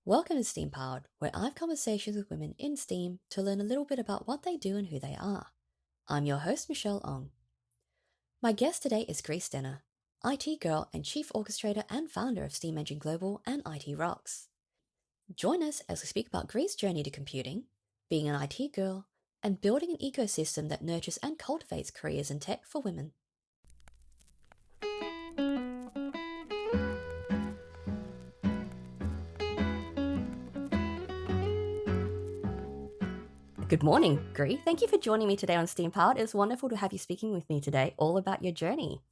Welcome to STEAM Powered, where I have conversations with women in STEAM to learn a little bit about what they do and who they are. I'm your host, Michelle Ong. My guest today is Gry Stene, IT girl and chief orchestrator and founder of Steam Engine Global and IT Rocks. Join us as we speak about Gry's journey to computing, being an IT girl, and building an ecosystem that nurtures and cultivates careers in tech for women. Good morning, Gry. Thank you for joining me today on STEAM Powered. It's wonderful to have you speaking with me today, all about your journey.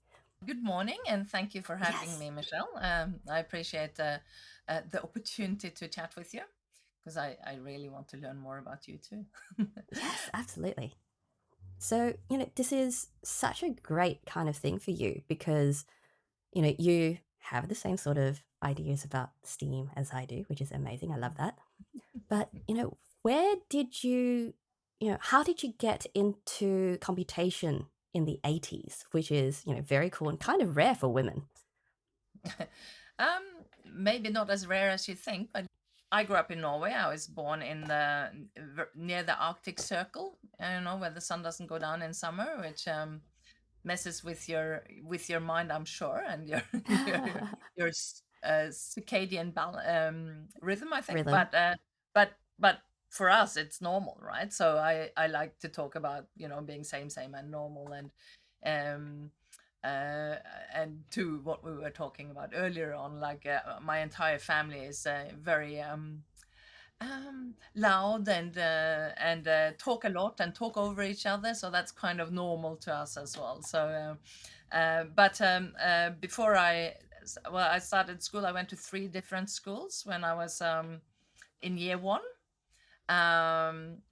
Good morning, and thank you for having Yes. me, Michelle. I appreciate the opportunity to chat with you because I really want to learn more about you too. Yes, absolutely. So, this is such a great kind of thing for you because, you have the same sort of ideas about STEAM as I do, which is amazing. I love that. But, where did how did you get into computation in the 80s, which is, very cool and kind of rare for women? um, Maybe not as rare as you think, but I grew up in Norway. I was born in near the Arctic Circle, where the sun doesn't go down in summer, which messes with your mind, I'm sure, and your circadian rhythm, I think. Rhythm. But for us, it's normal, right? So I like to talk about being same and normal um uh, and to what we were talking about earlier on, like my entire family is very loud and talk a lot and talk over each other, so that's kind of normal to us as well. So but before I started school, I went to three different schools when I was in year one,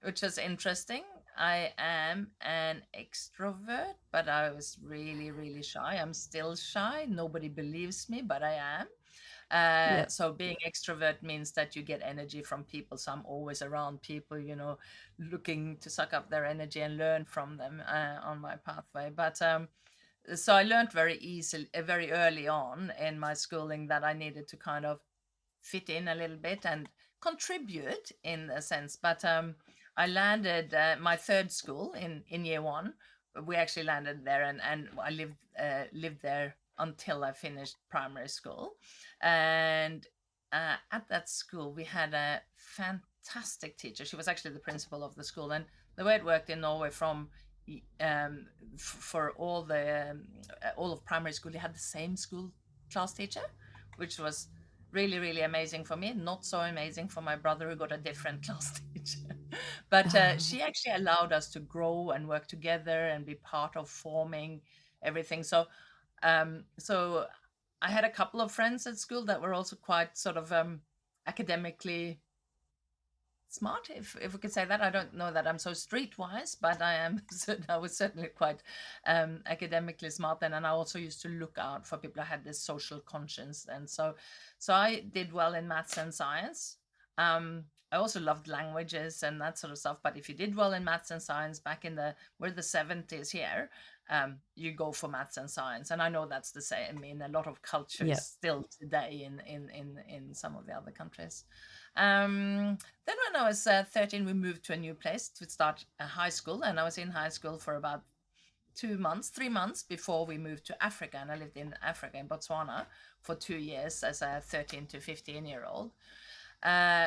which is interesting. I am an extrovert, but I was really, really shy. I'm still shy. Nobody believes me, but I am. Yep. So being extrovert means that you get energy from people. So I'm always around people, looking to suck up their energy and learn from them on my pathway. But so I learned very early on in my schooling that I needed to kind of fit in a little bit and contribute in a sense. But I landed my third school in year one. We actually landed there, and I lived there until I finished primary school. And at that school, we had a fantastic teacher. She was actually the principal of the school, and the way it worked in Norway from for all of primary school, you had the same school class teacher, which was really, really amazing for me. Not so amazing for my brother who got a different class teacher. But she actually allowed us to grow and work together and be part of forming everything. So I had a couple of friends at school that were also quite sort of academically smart, if we could say that. I don't know that I'm so streetwise, but I am. I was certainly quite academically smart then, and I also used to look out for people. I had this social conscience, and so I did well in maths and science. I also loved languages and that sort of stuff. But if you did well in maths and science back in we're the 70s here, you go for maths and science, and I know that's the same in a lot of cultures Yep. still today in some of the other countries. Then when I was 13, we moved to a new place to start a high school, and I was in high school for about 2 months, 3 months before we moved to Africa, and I lived in Africa, in Botswana, for 2 years as a 13 to 15-year-old,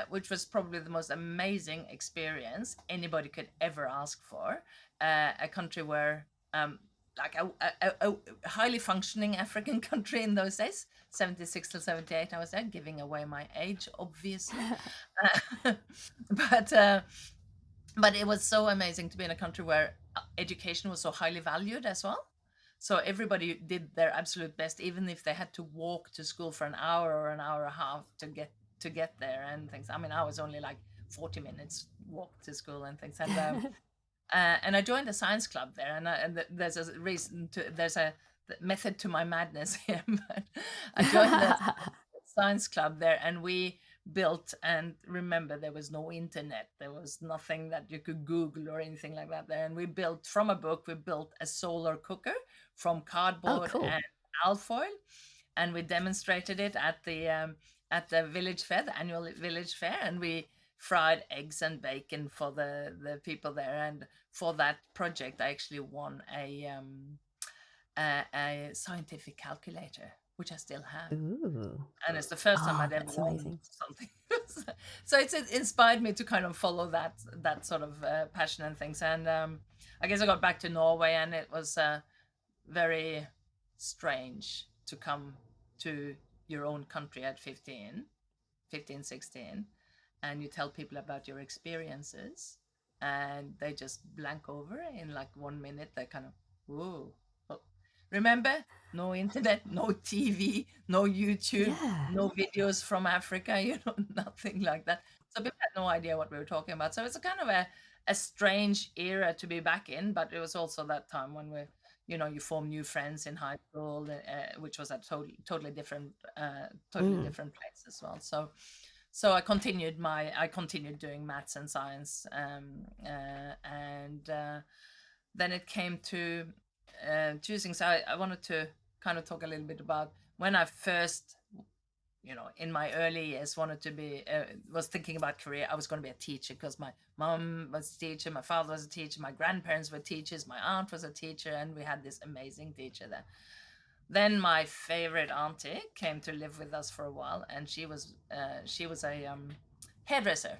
which was probably the most amazing experience anybody could ever ask for. A country where like a highly functioning African country in those days, 76 to 78, I was there, giving away my age, obviously. but but it was so amazing to be in a country where education was so highly valued as well. So everybody did their absolute best, even if they had to walk to school for an hour or an hour and a half to get there and things. I mean, I was only like 40 minutes walk to school and things. And I joined a science club there, there's a reason to there's a method to my madness here. But I joined the science club there, and we built, and remember, there was no internet, there was nothing that you could Google or anything like that there, and we built from a book. We built a solar cooker from Oh, cardboard cool. and alfoil, and we demonstrated it at at the village fair, the annual village fair, and we fried eggs and bacon for the people there. And for that project, I actually won a scientific calculator, which I still have. Ooh. And it's the first time Ah, I'd ever that's won amazing. something. So it's inspired me to kind of follow that sort of passion and things. And I guess I got back to Norway, and it was very strange to come to your own country at 15, 16, and you tell people about your experiences, and they just blank over in like 1 minute. They kind of, whoa. Oh. Remember, no internet, no TV, no YouTube, Yeah. no videos from Africa, nothing like that. So people had no idea what we were talking about. So it's a kind of a strange era to be back in, but it was also that time when you form new friends in high school, which was a totally Mm. different place as well. So I continued doing maths and science, and then it came to choosing. So I wanted to kind of talk a little bit about when I first, in my early years, wanted to be was thinking about career. I was going to be a teacher because my mom was a teacher, my father was a teacher, my grandparents were teachers, my aunt was a teacher, and we had this amazing teacher there. Then my favorite auntie came to live with us for a while, and she was a hairdresser,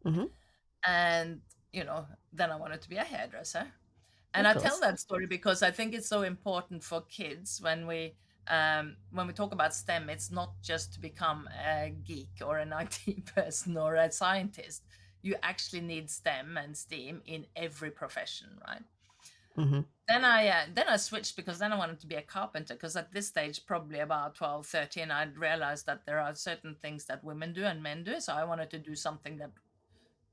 Mm-hmm. and then I wanted to be a hairdresser. And Of I tell course. that story because I think it's so important for kids when we talk about STEM. It's not just to become a geek or an IT person or a scientist. You actually need STEM and STEAM in every profession, right? Mm-hmm. Then I switched because then I wanted to be a carpenter, because at this stage, probably about 12, 13, I'd realized that there are certain things that women do and men do. So I wanted to do something that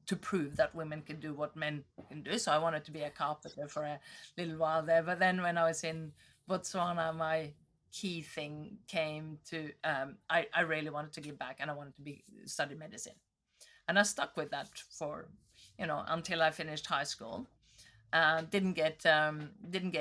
to prove that women can do what men can do. So I wanted to be a carpenter for a little while there. But then when I was in Botswana, my key thing came to I really wanted to give back, and I wanted to study medicine. And I stuck with that for until I finished high school. Didn't get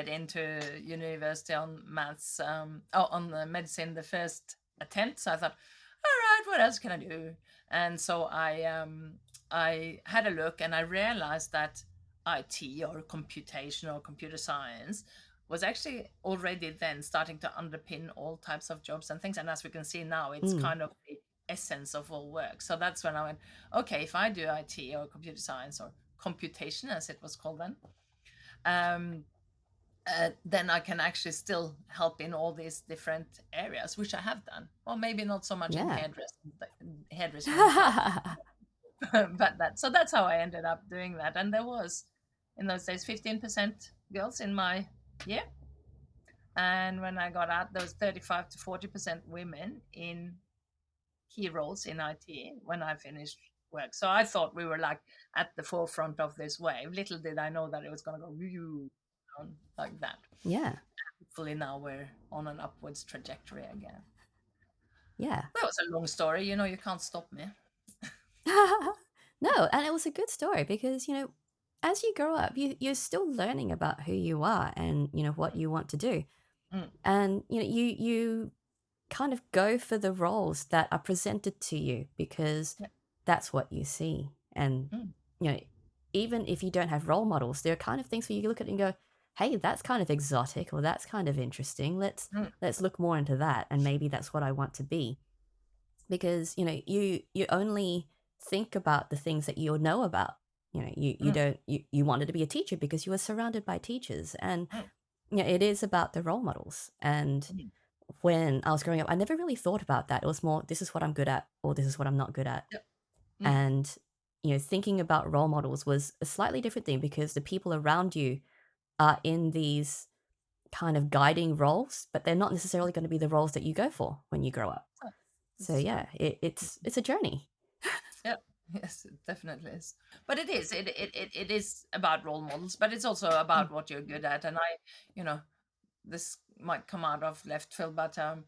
into university on maths, on the medicine the first attempt. So I thought, all right, what else can I do? And so I had a look, and I realized that IT, or computation, or computer science, was actually already then starting to underpin all types of jobs and things. And as we can see now, it's Mm. kind of the essence of all work. So that's when I went, okay, if I do IT or computer science or computation, as it was called then, um, then I can actually still help in all these different areas, which I have done. Well, maybe not so much in Yeah. hairdressing themselves, but that's how I ended up doing that. And there was, in those days, 15% girls in my year, and when I got out, there was 35 to 40% women in key roles in IT when I finished work. So I thought we were like at the forefront of this wave. Little did I know that it was going to go down like that. Yeah. Hopefully now we're on an upwards trajectory again. Yeah. That was a long story. You can't stop me. No, and it was a good story because, as you grow up, you're still learning about who you are and, what you want to do. Mm, And, you kind of go for the roles that are presented to you because yeah, that's what you see. And, mm, you know, even if you don't have role models, there are kind of things where you look at it and go, hey, that's kind of exotic or that's kind of interesting. mm, Let's look more into that and maybe that's what I want to be. Because, you only think about the things that you know about. You mm, don't you wanted to be a teacher because you were surrounded by teachers and mm, it is about the role models. And mm, when I was growing up, I never really thought about that. It was more, this is what I'm good at, or this is what I'm not good at. yeah, mm, And, thinking about role models was a slightly different thing because the people around you are in these kind of guiding roles, but they're not necessarily going to be the roles that you go for when you grow up. oh, So it's true. yeah, it's a journey. Yeah, yes, it definitely is. But it is. It is about role models, but it's also about what you're good at. And you know, this might come out of left field, but um,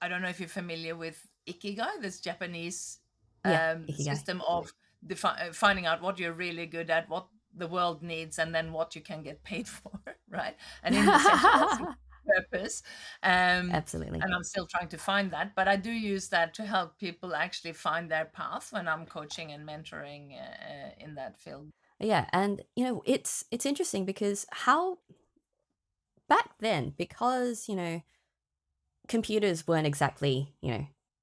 I don't know if you're familiar with ikigai, this Japanese Yeah, ikigai. system of finding out what you're really good at, what the world needs, and then what you can get paid for, right? And in the session, purpose. Um, Absolutely. and I'm still trying to find that, but I do use that to help people actually find their path when I'm coaching and mentoring in that field. Yeah, and it's interesting because how back then, because computers weren't exactly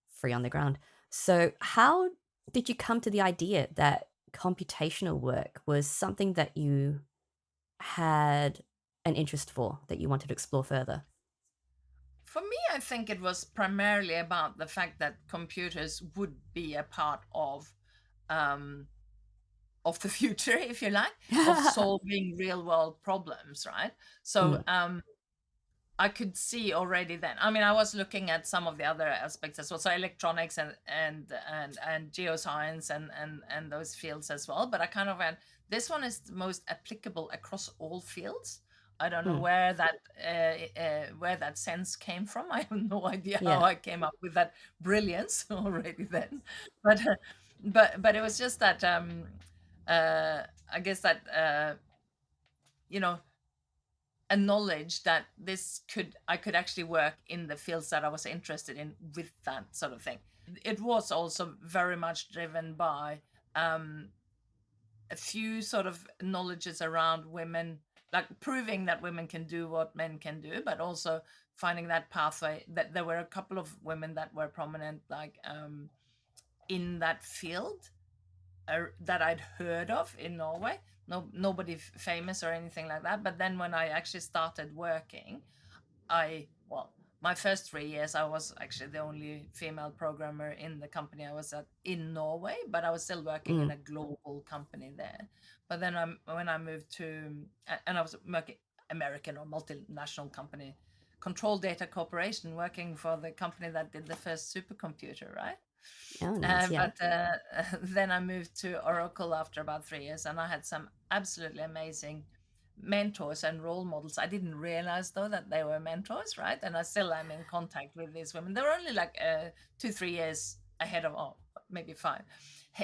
free on the ground. So how did you come to the idea that computational work was something that you had an interest for, that you wanted to explore further? For me, I think it was primarily about the fact that computers would be a part um, of the future, if you like, of solving real world problems, right? So Mm, I could see already then. I mean, I was looking at some of the other aspects as well, so electronics and geoscience and those fields as well. But I kind of went, this one is the most applicable across all fields. I don't know mm, where that sense came from. I have no idea how yeah, I came up with that brilliance already then, but but it was just that I guess that you know a knowledge that this could I could actually work in the fields that I was interested in with that sort of thing. It was also very much driven by um, a few sort of knowledges around women, like proving that women can do what men can do, but also finding that pathway. That there were a couple of women that were prominent, like in that field, that I'd heard of in Norway. No, nobody famous or anything like that. But then when I actually started working, well, my first 3 years, I was actually the only female programmer in the company I was at in Norway, but I was still working in mm, a global company there. But then when I moved and I was working American or multinational company, Control Data Corporation, working for the company that did the first supercomputer, right? oh nice, yeah. But then I moved to Oracle after about 3 years, and I had some absolutely amazing mentors and role models. I didn't realize though that they were mentors, right? And I still am in contact with these women. They were only like 2, 3 years ahead of, oh, maybe 5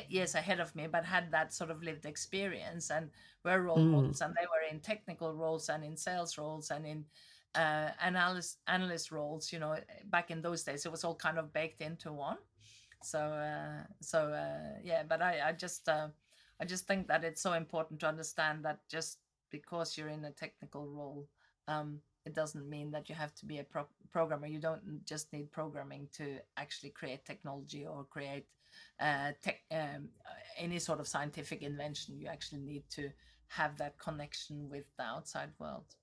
years ahead of me, but had that sort of lived experience and were role Mm, models. And they were in technical roles and in sales roles and in analyst roles. Back in those days, it was all kind of baked into one. Yeah, but I just think that it's so important to understand that just because you're in a technical role, it doesn't mean that you have to be a programmer. You don't just need programming to actually create technology or create any sort of scientific invention. You actually need to have that connection with the outside world.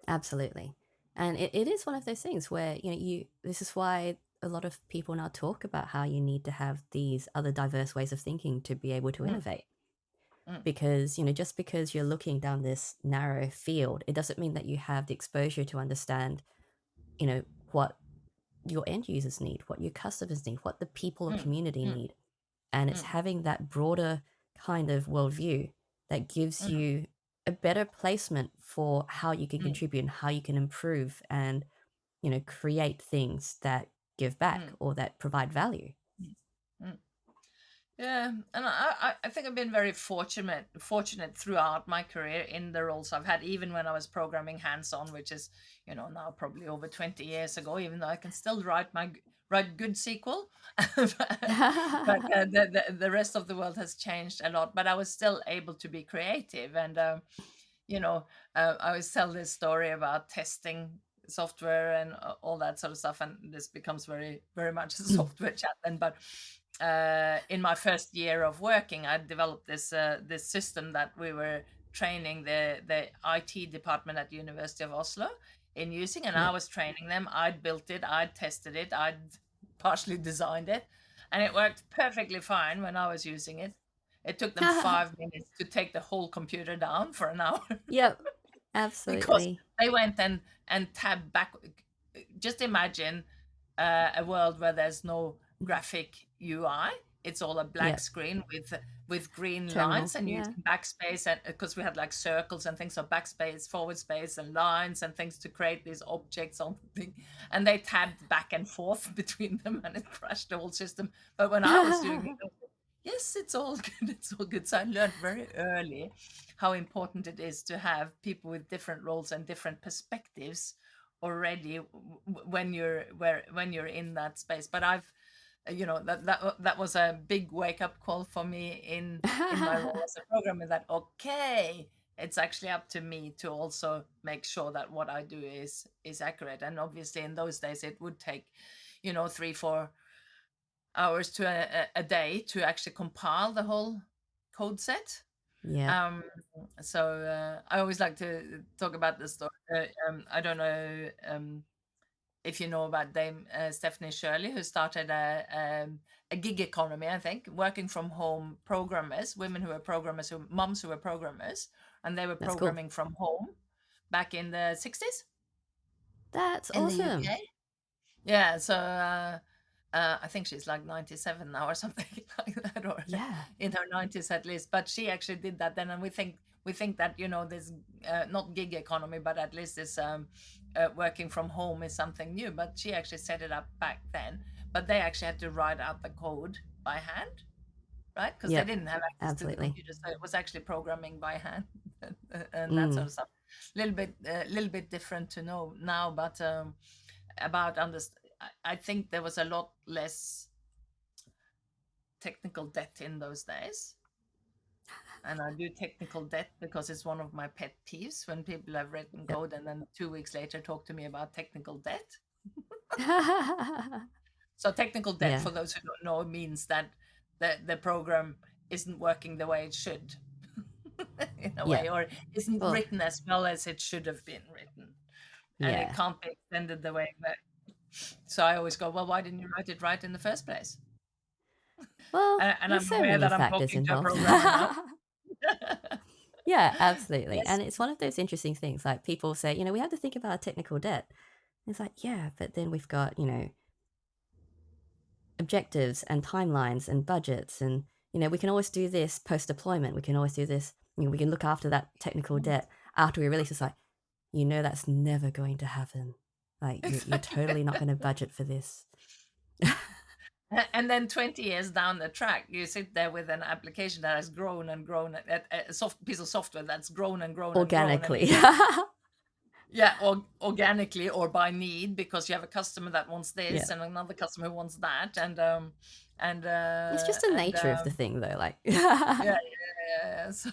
absolutely. And it is one of those things where, this is why a lot of people now talk about how you need to have these other diverse ways of thinking to be able to Mm, innovate. mm, Because, just because you're looking down this narrow field, it doesn't mean that you have the exposure to understand, what your end users need, what your customers need, what the people or mm, community mm, need. And it's mm, having that broader kind of worldview that gives mm, you a better placement for how you can mm, contribute and how you can improve and, create things that give back mm, or that provide value. mm, mm. Yeah, and I think I've been very fortunate throughout my career in the roles I've had, even when I was programming hands-on, which is, now probably over 20 years ago, even though I can still write good SQL. But the rest of the world has changed a lot, but I was still able to be creative. And you know, I always tell this story about testing software and all that sort of stuff, and this becomes very, very much a software chat. Then, but in my first year of working, I developed this system that we were training the IT department at the University of Oslo in using, and I Yep. was training them. I'd built it, I'd tested it, I'd partially designed it, and it worked perfectly fine when I was using it. It took them 5 minutes to take the whole computer down for an hour. Yep. Because Absolutely. they went and tabbed back. Just imagine a world where there's no graphic UI. It's all a black Yep. screen with green lines Terminal. and Yeah. using backspace, and because we had like circles and things, so backspace, forward space, and lines and things to create these objects on the thing. And they tabbed back and forth between them, and it crashed the whole system. But when I was doing it, yes, it's all good. It's all good. So I learned very early how important it is to have people with different roles and different perspectives already when you're in that space. But I've that was a big wake up call for me in my role as a programmer, that okay, it's actually up to me to also make sure that what I do is accurate. And obviously in those days it would take 3-4 hours to a day to actually compile the whole code set. Yep. um so I always like to talk about this story. I don't know if you know about Dame Stephanie Shirley, who started a gig economy, I think, working from home programmers, women who were programmers, moms who were programmers, and they were That's cool. programming from home back in the 60s That's in the awesome. UK. Yeah, so I think she's like 97 now or something like that, or Yeah. in her 90s at least. But she actually did that then, and we think that this not gig economy, but at least this working from home is something new. But she actually set it up back then. But they actually had to write out the code by hand, right? Because they Yep. didn't have access to the Absolutely. computer, so it was actually programming by hand and that sort Mm. of stuff. Little bit different to know now, but about I think there was a lot less technical debt in those days. And I do technical debt because it's one of my pet peeves when people have written Yep. code and then 2 weeks later talk to me about technical debt. So technical debt, Yeah. for those who don't know, means that the program isn't working the way it should, in a Yeah. way, or isn't Well, written as well as it should have been written, and it yeah. can't be extended the way that. So I always go, well, why didn't you write it right in the first place? Well, And there's I'm so aware many that I'm factors talking to a involved. programmer now. Yeah, absolutely. Yes. And it's one of those interesting things. Like people say, we have to think about our technical debt. It's like, yeah, but then we've got, objectives and timelines and budgets. And, we can always do this post deployment. We can always do this. We can look after that technical debt after we release. It's like, that's never going to happen. Like, you're Exactly. totally not going to budget for this. And then 20 years down the track, you sit there with an application that has grown and grown, a soft piece of software that's grown and grown and grown, and Organically. yeah, or organically or by need, because you have a customer that wants Yeah. this and another customer who wants that, and It's just the and nature of the thing, though. Like, yeah, yeah. So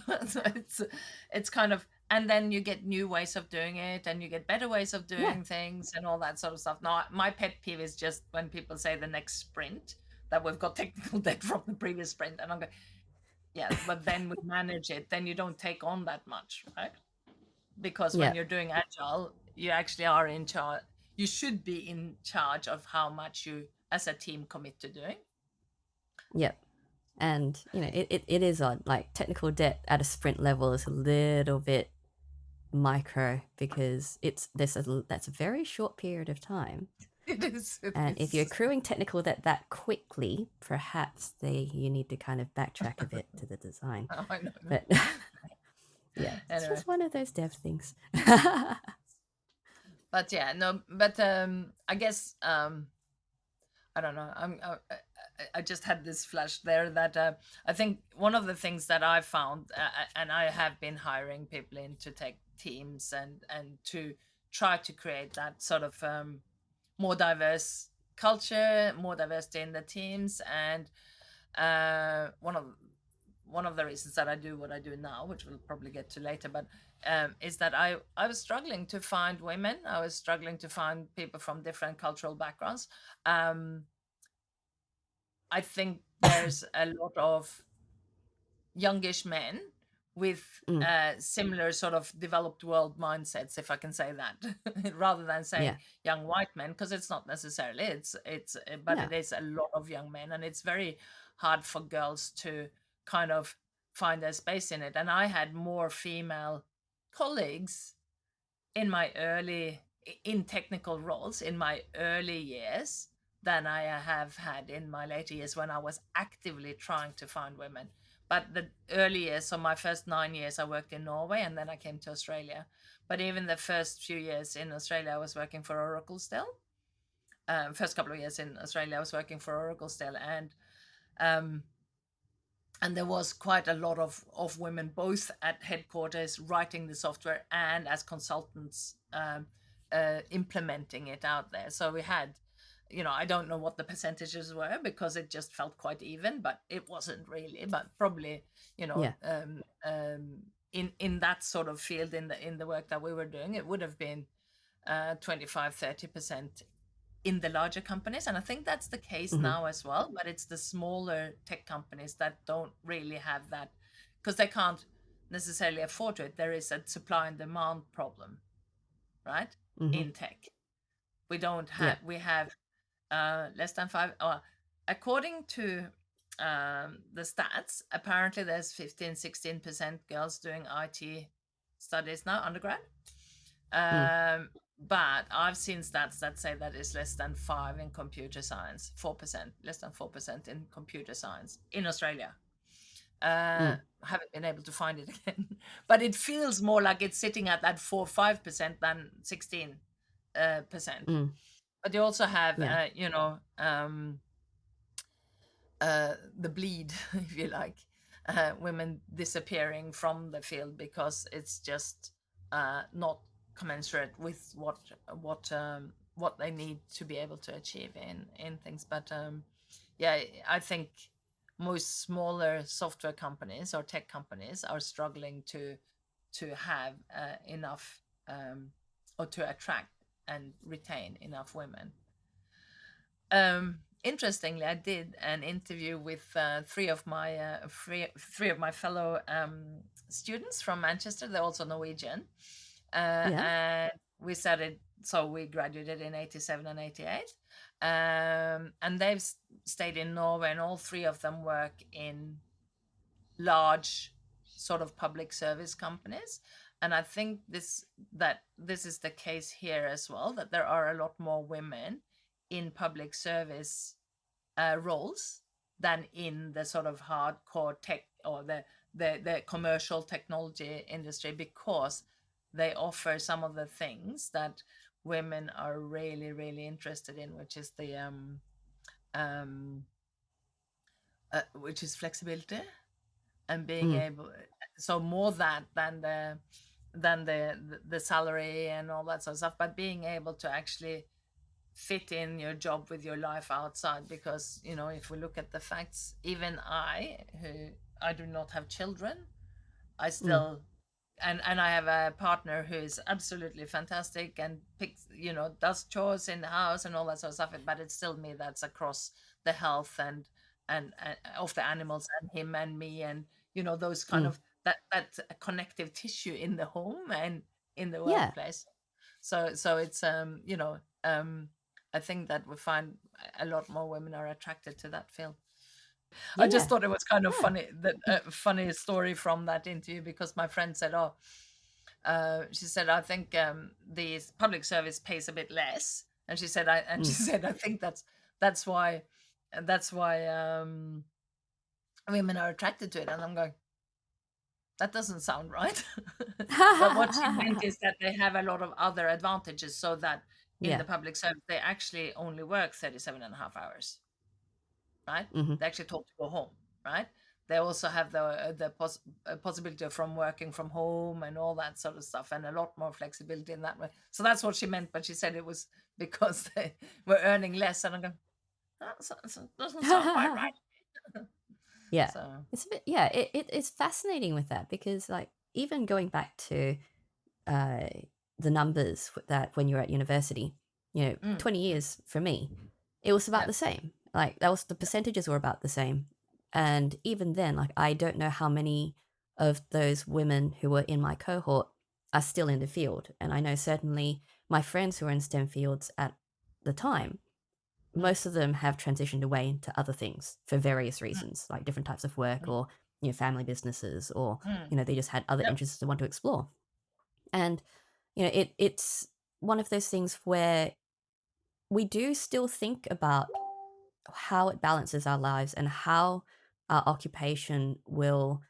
it's kind of, and then you get new ways of doing it, and you get better ways of yeah. doing things, and all that sort of stuff. Now, my pet peeve is just when people say the next sprint, that we've got technical debt from the previous sprint, and I'm going, yeah, but then we manage it. Then you don't take on that much, right? Because when Yeah. you're doing agile, you actually are in charge. You should be in charge of how much you, as a team, commit to doing. Yep. And, it is odd. Like, technical debt at a sprint level is a little bit micro because that's a very short period of time. It is. It And if you're is. accruing technical debt that quickly, perhaps you need to kind of backtrack a bit to the design. I know. But yeah, it's Anyway. just one of those dev things. But yeah, no, but I guess I don't know. I just had this flash there that I think one of the things that I found, and I have been hiring people in to take teams and to try to create that sort of more diverse culture, more diversity in the teams, and one of the reasons that I do what I do now, which we'll probably get to later, but is that I was struggling to find women. I was struggling to find people from different cultural backgrounds. Um, I think there's a lot of youngish men with Mm, similar sort of developed world mindsets, if I can say that, rather than saying yeah. young white men, because it's not necessarily. But No. it is a lot of young men, and it's very hard for girls to kind of find their space in it. And I had more female colleagues in my in technical roles in my early years than I have had in my later years, when I was actively trying to find women. But the early years, so my first 9 years, I worked in Norway, and then I came to Australia. But even the first few years in Australia, I was working for Oracle still. First couple of years in Australia, I was working for Oracle still, um, and there was quite a lot of women, both at headquarters writing the software and as consultants, implementing it out there. So we had, I don't know what the percentages were because it just felt quite even, but it wasn't really. But probably, Yeah. in that sort of field, in the work that we were doing, it would have been 25-30% in the larger companies. And I think that's the case Mm-hmm. now as well, but it's the smaller tech companies that don't really have that because they can't necessarily afford it. There is a supply and demand problem, right? Mm-hmm. In tech. We don't Yeah. have, we have less than five. According to the stats, apparently there's 15-16% girls doing IT studies now, undergrad. Mm. But I've seen stats that say that it's less than 5 in computer science, 4%, less than 4% in computer science in Australia. Mm. Haven't been able to find it again, but it feels more like it's sitting at that 4-5% than 16%. Mm. But you also have, Yeah. the bleed, if you like, women disappearing from the field because it's just not commensurate with what they need to be able to achieve in things. But yeah, I think most smaller software companies or tech companies are struggling to have enough, or to attract and retain enough women. Interestingly, I did an interview with three of my fellow students from Manchester. They're also Norwegian, Yeah. and we started. So we graduated in '87 and '88, and they've stayed in Norway, and all three of them work in large sort of public service companies. And I think this is the case here as well, that there are a lot more women in public service roles than in the sort of hardcore tech or the commercial technology industry, because they offer some of the things that women are really really interested in, which is the um which is flexibility and being Mm. able, so more that than the salary and all that sort of stuff, but being able to actually fit in your job with your life outside. Because if we look at the facts, even I do not have children, I Mm. still, and I have a partner who is absolutely fantastic and picks, does chores in the house and all that sort of stuff. But it's still me that's across the health and of the animals and him and me, and those kind Mm. of that connective tissue in the home and in the Yeah. workplace. So it's I think that we find a lot more women are attracted to that field. I just Yeah. thought it was kind of Yeah. funny, that funny story from that interview, because my friend said, "Oh, she said, I think the public service pays a bit less," and she said, Mm. I think that's why that's why women are attracted to it." And I'm going, that doesn't sound right. But what she meant is that they have a lot of other advantages, so that in Yeah. the public service they actually only work 37 and a half hours, right? Mm-hmm. They actually told to go home, right? They also have the possibility of from working from home and all that sort of stuff, and a lot more flexibility in that way. So that's what she meant, but she said it was because they were earning less, and I'm going, doesn't sound quite right. Yeah. So, It's a bit, yeah, it's fascinating with that because, like, even going back to uh, the numbers that when you're at university, mm, 20 years for me, it was about yeah, the same. Like, that was the percentages were about the same. And even then, like, I don't know how many of those women who were in my cohort are still in the field. And I know certainly my friends who were in STEM fields at the time, mm, most of them have transitioned away into other things for various mm, reasons, like different types of work mm, or, family businesses, or, mm, they just had other yep, interests they want to explore. And, it's one of those things where we do still think about how it balances our lives and how our occupation will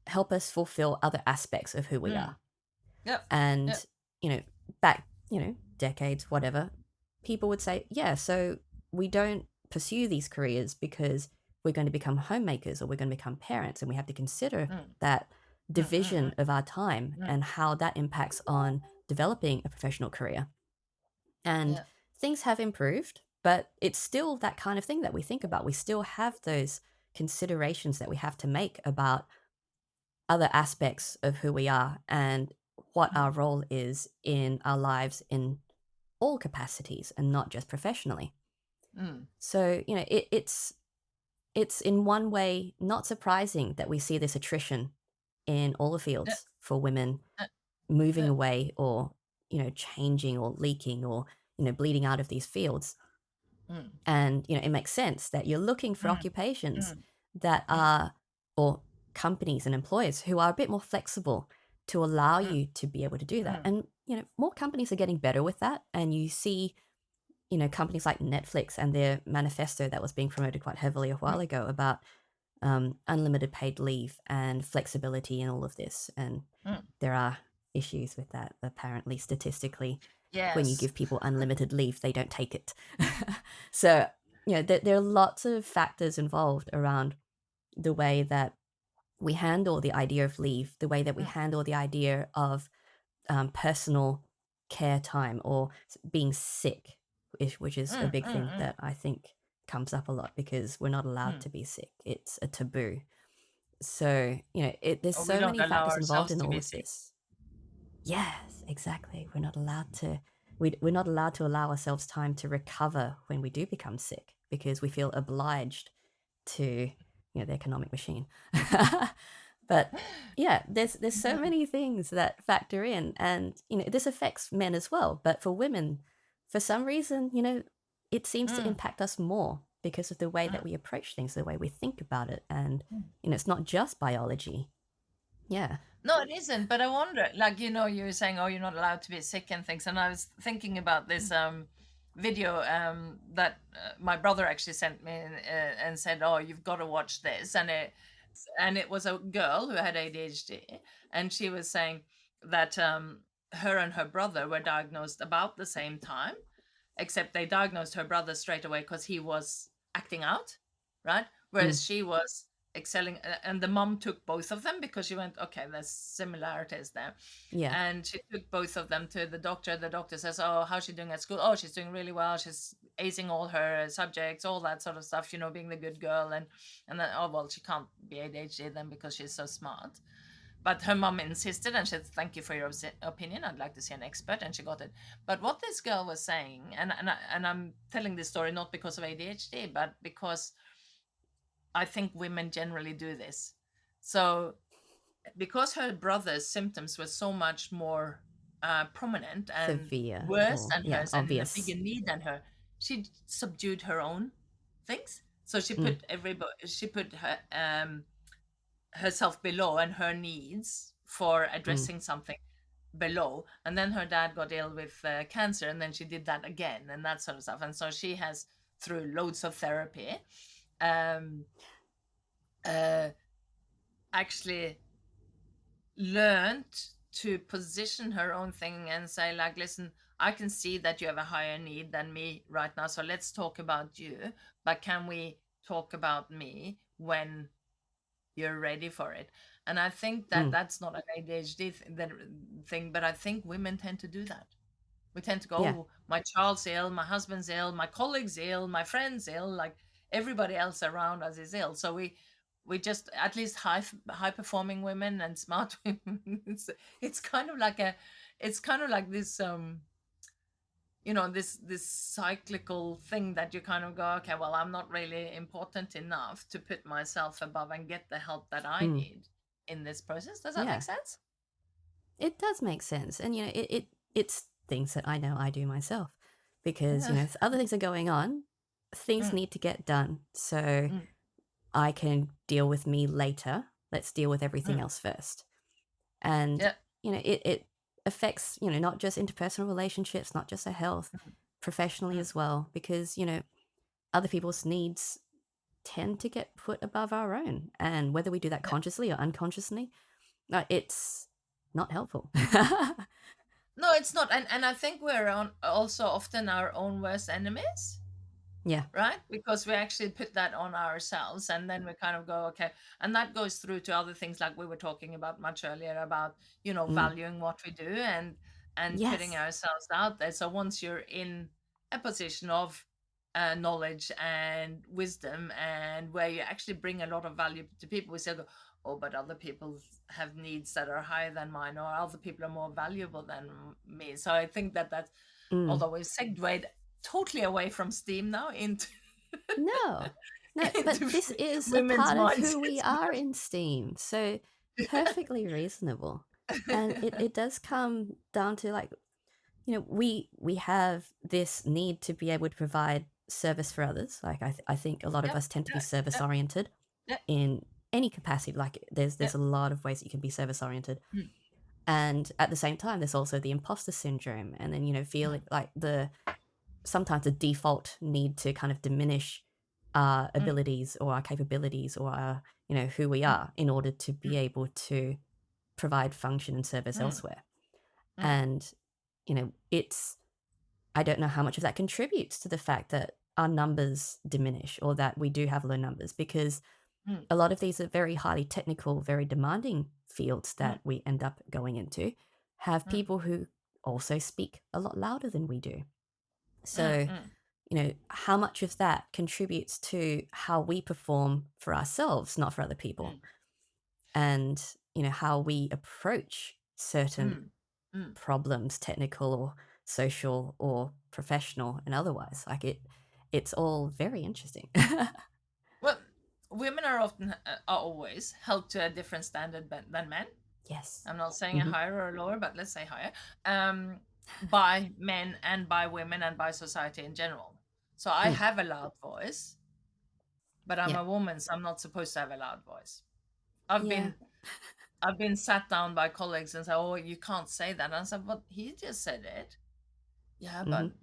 help us fulfill other aspects of who we mm, are. yep, And, yep, back, decades, whatever, people would say, yeah, so we don't pursue these careers because we're going to become homemakers or we're going to become parents. And we have to consider mm, that mm, mm, division of our time mm, and how that impacts on developing a professional career. And Yeah. things have improved, but it's still that kind of thing that we think about. We still have those considerations that we have to make about other aspects of who we are and what our Mm, role is in our lives in all capacities and not just professionally. mm, So, it's in one way not surprising that we see this attrition in all the yeah, fields for women yeah, moving yeah, away or, changing or leaking or, bleeding out of these fields. mm, And, it makes sense that you're looking for mm, occupations mm, that mm, are, or companies and employers who are a bit more flexible to allow mm, you to be able to do that. mm, And, more companies are getting better with that. And you see, companies like Netflix and their manifesto that was being promoted quite heavily a mm, while ago about unlimited paid leave and flexibility and all of this. And mm. there are issues with that, apparently, statistically. When you Yes. give people unlimited leave, they don't take it. So, there are lots of factors involved around the way that we handle the idea of leave, the way that we Mm, handle the idea of personal care time or being sick, which is a mm, big mm, thing mm, that I think comes up a lot because we're not allowed mm. to be sick. It's a taboo. So, there's Or we so don't many allow factors involved ourselves in to all be of sick. this. Yes, exactly. We're not allowed to allow ourselves time to recover when we do become sick because we feel obliged to, the economic machine. But yeah, there's so Mm, many things that factor in, and this affects men as well. But for women, for some reason, it seems to mm, impact us more because of the way that mm, we approach things, the way we think about it, and mm. it's not just biology. Yeah. No, it isn't. But I wonder, like, you were saying, oh, you're not allowed to be sick and things. And I was thinking about this video that my brother actually sent me and said, oh, you've got to watch this. And it was a girl who had ADHD, and she was saying that her and her brother were diagnosed about the same time, except they diagnosed her brother straight away because he was acting out, right? Mm, Whereas she was excelling, and the mom took both of them because she went, okay, there's similarities there. yeah. And she took both of them to the doctor. The doctor says, oh, how's she doing at school? Oh, she's doing really well. She's acing all her subjects, all that sort of stuff, being the good girl. And then, oh, well, she can't be ADHD then because she's so smart. But her mom insisted and she said, thank you for your opinion. I'd like to see an expert. And she got it. But what this girl was saying, and I'm telling this story not because of ADHD, but because I think women generally do this. So, because her brother's symptoms were so much more prominent and Severe worse or than yeah, hers and in a obvious. bigger need than her, she subdued her own things. So Mm, she put herself below and her needs for mm, addressing something below. And then her dad got ill with cancer, and then she did that again and that sort of stuff. And so she has, through loads of therapy, um, uh, actually learned to position her own thing and say, like, listen, I can see that you have a higher need than me right now, so let's talk about you, but can we talk about me when you're ready for it? And I think that mm, that's not an ADHD thing, but I think women tend to do that. We tend to go, yeah. oh, my child's ill, my husband's ill, my colleague's ill, my friend's ill, like everybody else around us is ill. So we just, at least high performing women and smart women, it's kind of like this this cyclical thing that you kind of go, okay, well, I'm not really important enough to put myself above and get the help that I Mm, need in this process. Does that make yeah. sense? It does make sense, and it's things that I know I do myself because Yeah. other things are going on. Things Mm, need to get done, so mm, I can deal with me later. Let's deal with everything mm. else first. And Yeah. it affects not just interpersonal relationships, not just our health, Mm, professionally mm. as well, because other people's needs tend to get put above our own, and whether we do that Yeah. consciously or unconsciously, it's not helpful. No, it's not. And I think we're also often our own worst enemies, Yeah. right? Because we actually put that on ourselves, and then we kind of go, okay. And that goes through to other things like we were talking about much earlier about, Mm. valuing what we do. and putting Yes. ourselves out there. So once you're in a position of knowledge and wisdom, and where you actually bring a lot of value to people, we say, oh, but other people have needs that are higher than mine, or other people are more valuable than me. So I think that Mm. although we've segued totally away from STEAM now into No, no, into but this is a women's part of who mindsets. we are in STEAM, so perfectly reasonable. And it does come down to like, we have this need to be able to provide service for others. Like I think a lot of Yep, us tend to be yep, service yep, oriented yep, in any capacity. Like there's yep. a lot of ways that you can be service oriented. Mm, And at the same time, there's also the imposter syndrome, and then feeling like the sometimes the default need to kind of diminish our mm, abilities or our capabilities or our who we mm, are in order to be mm, able to provide function and service mm, elsewhere. mm, And it's I don't know how much of that contributes to the fact that our numbers diminish or that we do have low numbers, because mm, a lot of these are very highly technical, very demanding fields mm, that we end up going into, have mm, people who also speak a lot louder than we do. mm, So, mm, how much of that contributes to how we perform for ourselves, not for other people, mm, and, how we approach certain mm, mm. problems, technical or social or professional and otherwise. Like it's all very interesting. Well, women are often are always held to a different standard than men. Yes. I'm not saying a Hmm. higher or a lower, but let's say higher, um, by men and by women and by society in general. So I Mm. have a loud voice, but I'm Yeah. a woman, so I'm not supposed to have a loud voice. I've Yeah. been I've been sat down by colleagues and said, "Oh, you can't say that." And I said, "But he just said it." Yeah, Hmm. but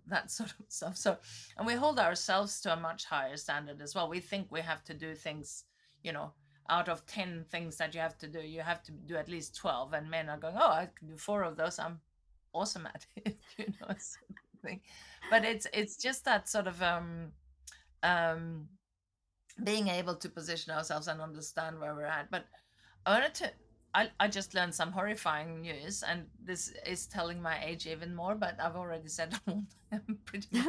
that sort of stuff. So, and we hold ourselves to a much higher standard as well. We think we have to do things, you know, out of 10 things that you have to do, you have to do at least 12. And men are going, oh, I can do four of those. I'm awesome at it, sort of thing. But it's just that sort of um being able to position ourselves and understand where we're at. But I wanted to. I just learned some horrifying news, and this is telling my age even more. But I've already said I'm pretty much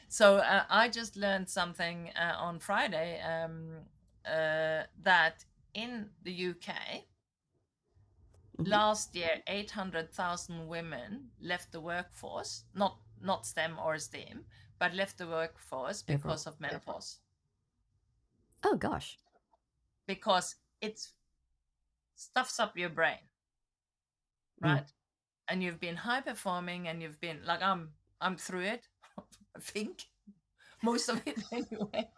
so. I just learned something on Friday, that in the UK Hmm. last year 800,000 women left the workforce, not STEM or STEAM, but left the workforce Overall. because of menopause, Oh gosh. because it stuffs up your brain, Mm. right? And you've been high performing, and you've been like, I'm through it. I think most of it anyway.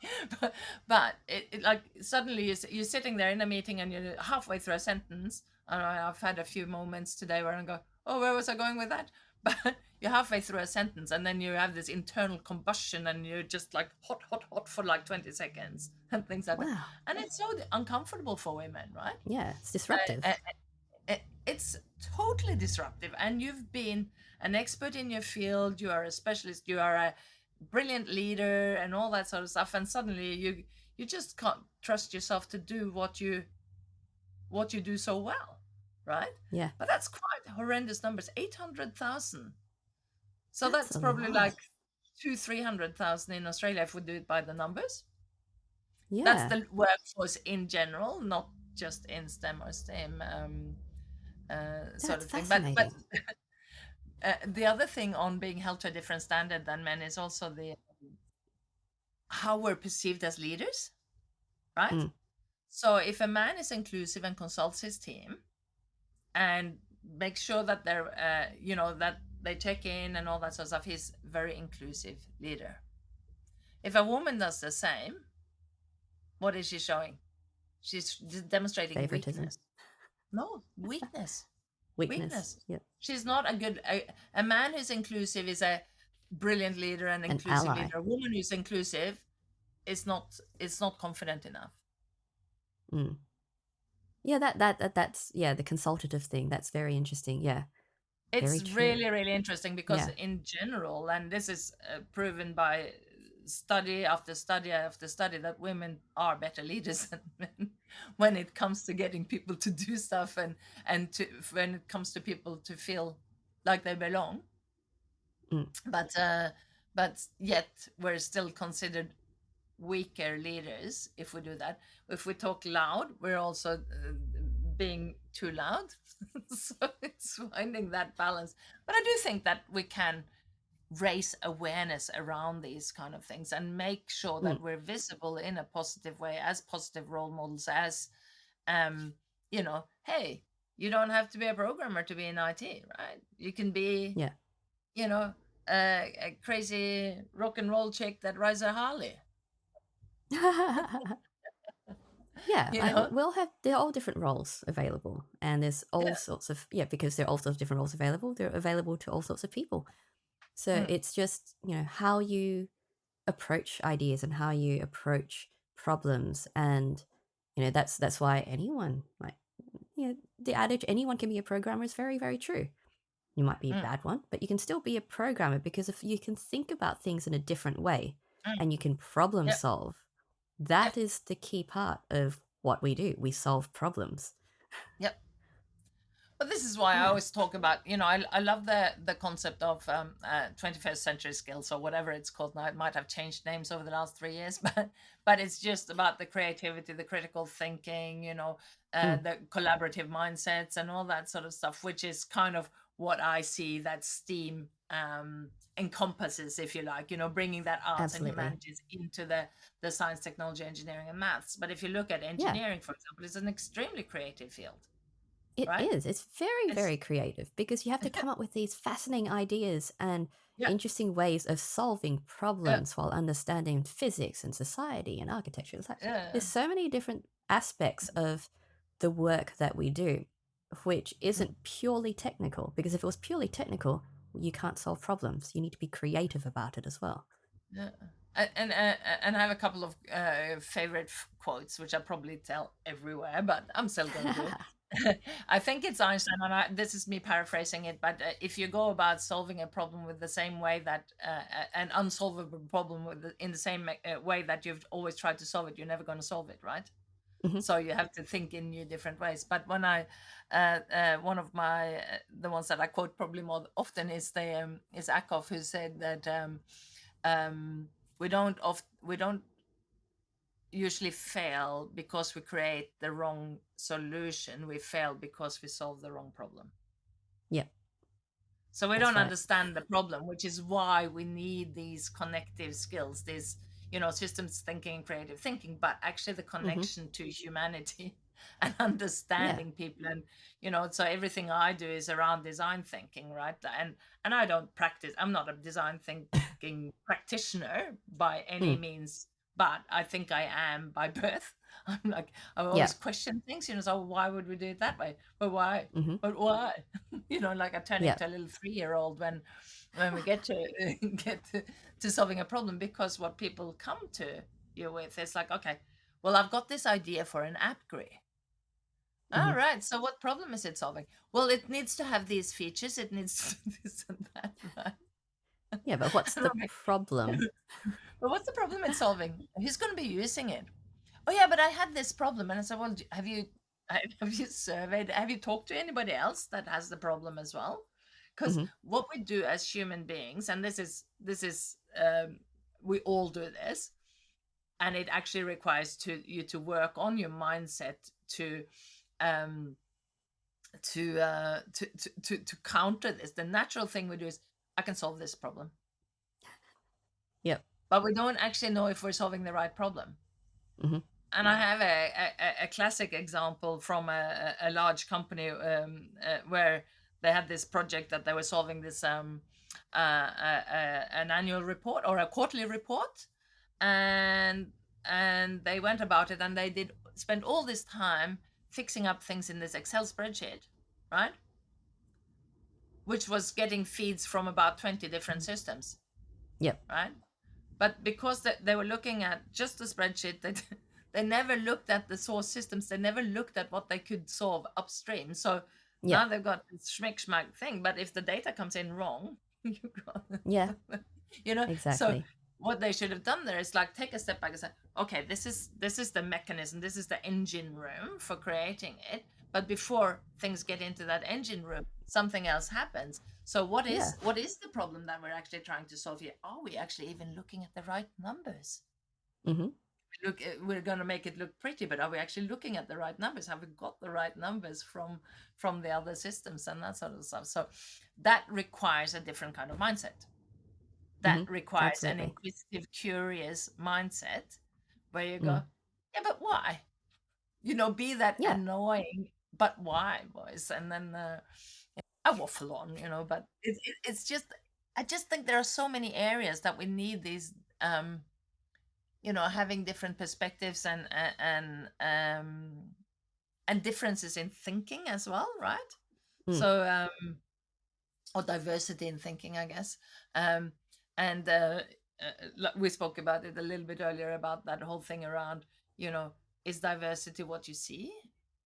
But it like suddenly you're sitting there in a meeting and you're halfway through a sentence. And I've had a few moments today where I go, oh, where was I going with that? But you're halfway through a sentence, and then you have this internal combustion, and you're just like hot, hot, hot for like 20 seconds and things like that. Wow. And it's so uncomfortable for women, right? Yeah, it's Uh, disruptive. it's totally disruptive, and you've been an expert in your field, you are a specialist, you are a brilliant leader and all that sort of stuff, and suddenly you just can't trust yourself to do what you do so well, right? Yeah. But that's quite horrendous numbers, 800,000. So That's that's a probably like lot. 300,000 in Australia if we do it by the numbers. That's Yeah. the workforce in general, not just in STEM or STEM, sort That's of thing. But fascinating. the other thing on being held to a different standard than men is also the how we're perceived as leaders, right? Mm. So if a man is inclusive and consults his team and makes sure that they're that they check in and all that sort of stuff, he's very inclusive leader. If a woman does the same, what is she showing? She's demonstrating Favoritism. weakness. No, weakness. Weakness. Weakness. Yep. She's not a man who's inclusive is a brilliant leader and An inclusive ally. leader. A woman who's inclusive is not confident enough. Mm. Yeah, that's yeah, the consultative thing. That's very interesting. Yeah. Very It's true. really, really interesting because Yeah. in general, and this is proven by study after study after study, that women are better leaders than men. when it comes to getting people to do stuff, and to when it comes to people to feel like they belong. Mm, But but yet we're still considered weaker leaders if we do that. If we talk loud, we're also being too loud. So it's finding that balance. But I do think that we can raise awareness around these kind of things and make sure mm, that we're visible in a positive way, as positive role models, as um hey, you don't have to be a programmer to be in IT, right? You can be, yeah. you know a crazy rock and roll chick that rides a Harley. Yeah, you like know we'll have there are all different roles available, and there's all yeah. sorts of because there are all sorts of different roles available. They're available to all sorts of people. So Mm, it's just how you approach ideas and how you approach problems, and that's why anyone like the adage anyone can be a programmer is very very true. You might be a mm, bad one, but you can still be a programmer because if you can think about things in a different way mm. and you can problem Yep, solve, yep, that is the key part of what we do. We solve problems. yep. But this is why I Yeah. always talk about, I love the concept of 21st century skills, or whatever it's called now. It might have changed names over the last 3 years, but it's just about the creativity, the critical thinking, Mm, the collaborative mindsets and all that sort of stuff, which is kind of what I see that STEAM encompasses, if you like, bringing that arts and absolutely. humanities into the science, technology, engineering, and maths. But if you look at Yeah. engineering, for example, it's an extremely creative field, It right? is. It's very, It's very creative because you have to come up with these fascinating ideas and yeah, interesting ways of solving yeah, problems while understanding physics and society and architecture. It's like yeah, there's so many different aspects of the work that we do, which mm, isn't purely technical. Because if it was purely technical, you can't solve problems. You need to be creative about it as well. yeah. And I have a couple of favorite quotes, which I probably tell everywhere, but I'm still gonna do it. I think it's Einstein, and this is me paraphrasing it. But if you go about solving a problem with the same way that an unsolvable problem in the same way that you've always tried to solve it, you're never going to solve it, right? Hmm. So you have to think in new different ways. But when one of my the ones that I quote probably more often is Akov, who said that um, we don't usually fail because we create the wrong solution. We fail because we solve the wrong problem. Yep, So we that's don't right. understand the problem, which is why we need these connective skills, these, systems thinking and creative thinking, but actually the Hmm. connection to humanity and Yeah. understanding people. And, so everything I do is around design thinking, right? And I don't practice, I'm not a design thinking practitioner by any Mm, means, but I think I am by birth. I'm like, I always yeah. question things, so why would we do it that way? But why? Hmm. But why? Like I turn Yeah. into a little 3-year-old when we get to get to solving a problem, because what people come to you with is like, okay, well, I've got this idea for an app, Gray. All Hmm. right, so what problem is it solving? Well, it needs to have these features, it needs to do this and that, right? Yeah, but what's And the I'm like, problem? but what's the problem it's solving? Who's going to be using it? Oh yeah, but I had this problem. And I said, well, have you surveyed, have you talked to anybody else that has the problem as well? Because Hmm. what we do as human beings, and this is we all do this, and it actually requires you to work on your mindset um to counter this. The natural thing we do is, I can solve this problem, Yep. but we don't actually know if we're solving the right problem. Hmm. And I have a classic example from a large company, where they had this project that they were solving this an annual report or a quarterly report, and they went about it, and they did spend all this time fixing up things in this Excel spreadsheet, right? Which was getting feeds from about 20 different systems, Yep. right? But because they were looking at just the spreadsheet, they never looked at the source systems. They never looked at what they could solve upstream. So Yeah. now they've got this schmick schmack thing. But if the data comes in wrong, you got, Yeah. you know. So Exactly. what they should have done there is like take a step back and say, okay, this is the mechanism, this is the engine room for creating it. But before things get into that engine room, something else happens. So Yeah. what is the problem that we're actually trying to solve here? Are we actually even looking at the right numbers? Mm-hmm. Look, we're going to make it look pretty, but are we actually looking at the right numbers? Have we got the right numbers from the other systems and that sort of stuff? So that requires a different kind of mindset. That Mm-hmm. requires an Absolutely. inquisitive, curious mindset where you Mm. go, yeah, but why? Be that Yeah. annoying, but why voice. And then I waffle on, but it's just, I just think there are so many areas that we need these, having different perspectives and differences in thinking as well, right? Mm. So, or diversity in thinking, I guess. Um, and we spoke about it a little bit earlier about that whole thing around, you know, is diversity what you see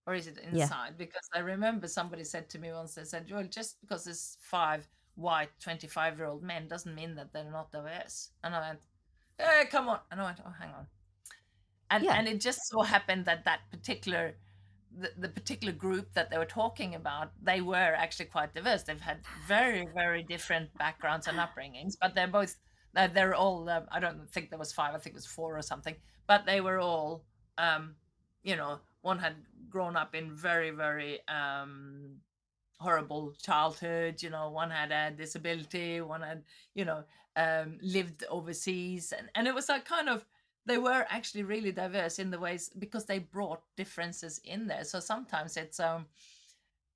or is it Yeah. inside? Because I remember somebody said to me once, they said, Joel, just because there's five white 25-year-old men doesn't mean that they're not diverse. And I went, come on. And I went, oh, hang on. and Yeah. and it just so happened that that particular the particular group that they were talking about, they were actually quite diverse. They've had very, very different backgrounds and upbringings, but they're all I don't think there was five, I think it was four or something, but they were all one had grown up in very, very horrible childhood. One had a disability, one had lived overseas, and it was like kind of, they were actually really diverse in the ways because they brought differences in there. So sometimes it's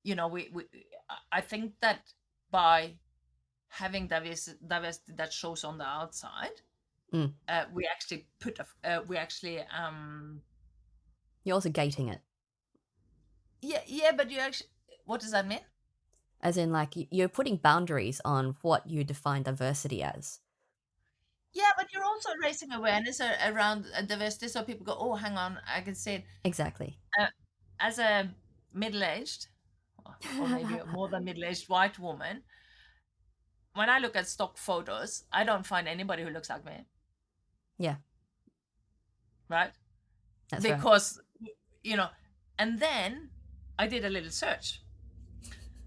we I think that by having diversity that shows on the outside, Mm. we actually put we actually You're also gating it, yeah, but you actually, what does that mean? as in like you're putting boundaries on what you define diversity as. Yeah, but you're also raising awareness around diversity, so people go, "Oh, hang on, I can see it." Exactly. Uh, as a middle-aged, or maybe more than middle-aged white woman, when I look at stock photos, I don't find anybody who looks like me, Yeah, right? that's right. Because you know, and then I did a little search.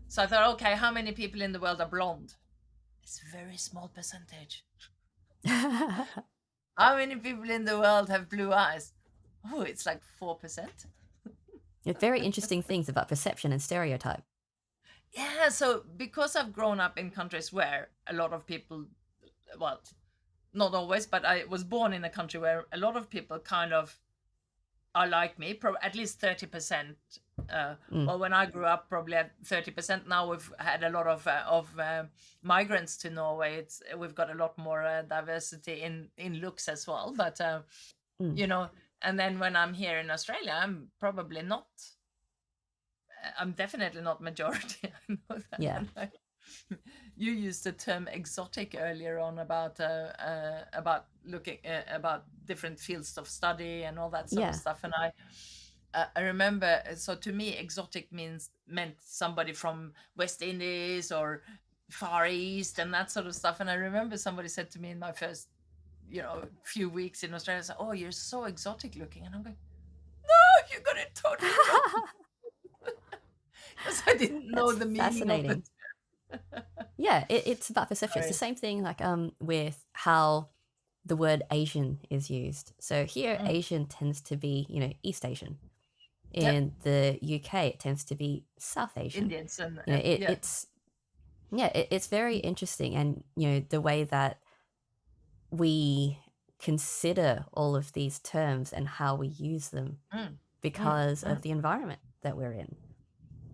So I thought, okay, how many people in the world are blonde? It's a very small percentage. How many people in the world have blue eyes? Oh, it's like 4%. Very interesting things about perception and stereotype. Yeah, so because I've grown up in countries where a lot of people, well, not always, but I was born in a country where a lot of people kind of are like me, at least 30%. Mm. Well, when I grew up, probably at 30%. Now we've had a lot of migrants to Norway. We've got a lot more diversity in looks as well. But Mm. you know, and then when I'm here in Australia, I'm probably not. I'm definitely not majority. I know that. Yeah. And you used the term exotic earlier on about looking about different fields of study and all that sort of Yeah. stuff. And I remember. So to me, exotic meant somebody from West Indies or Far East and that sort of stuff. And I remember somebody said to me in my first few weeks in Australia, said, "Oh, you're so exotic looking," and I'm going, "No, you got it totally wrong," because I didn't know That's the meaning of fascinating. it. Yeah, it's about perception. It's the Sorry. same thing like with how the word Asian is used. So here Mm. Asian tends to be, East Asian. Yep. In the UK it tends to be South Asian. Indians You know, and yeah. it's yeah, it's very interesting, and the way that we consider all of these terms and how we use them Mm, mm, because of mm. the environment that we're in.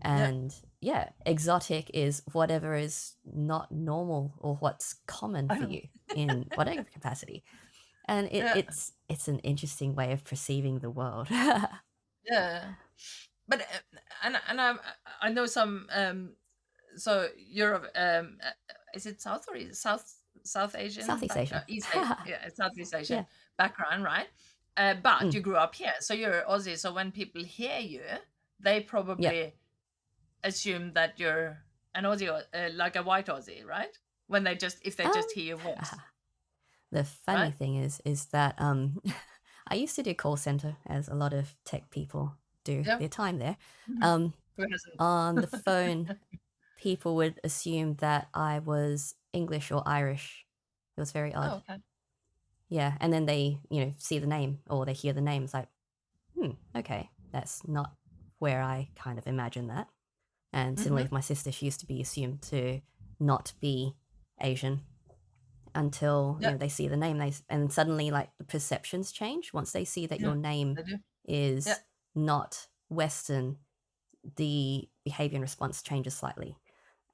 Yeah. And yeah, exotic is whatever is not normal or what's common I for know. you in whatever capacity. And Yeah. it's an interesting way of perceiving the world. Yeah. But I know some so Europe is it South or South Asian Southeast Asian. East yeah, Southeast Asian Yeah. background, right? But Mm, you grew up here, so you're Aussie. So when people hear you, they yep. probably assume that you're an Aussie, like a white Aussie, right? When they just if they just Um, hear your voice. The funny right? thing is that I used to do call center, as a lot of tech people do Yeah. their time there. Mhm. Um, Who hasn't? on the phone, people would assume that I was English or Irish. It was very Oh, odd. okay. Yeah, and then they, see the name or they hear the name. It's like, okay, that's not where I kind of imagined that. And similarly Mm-hmm. with my sister, she used to be assumed to not be Asian until Yeah, they see the name. And suddenly like the perceptions change once they see that yeah, your name they do. Yeah. is not Western. The behavior and response changes slightly,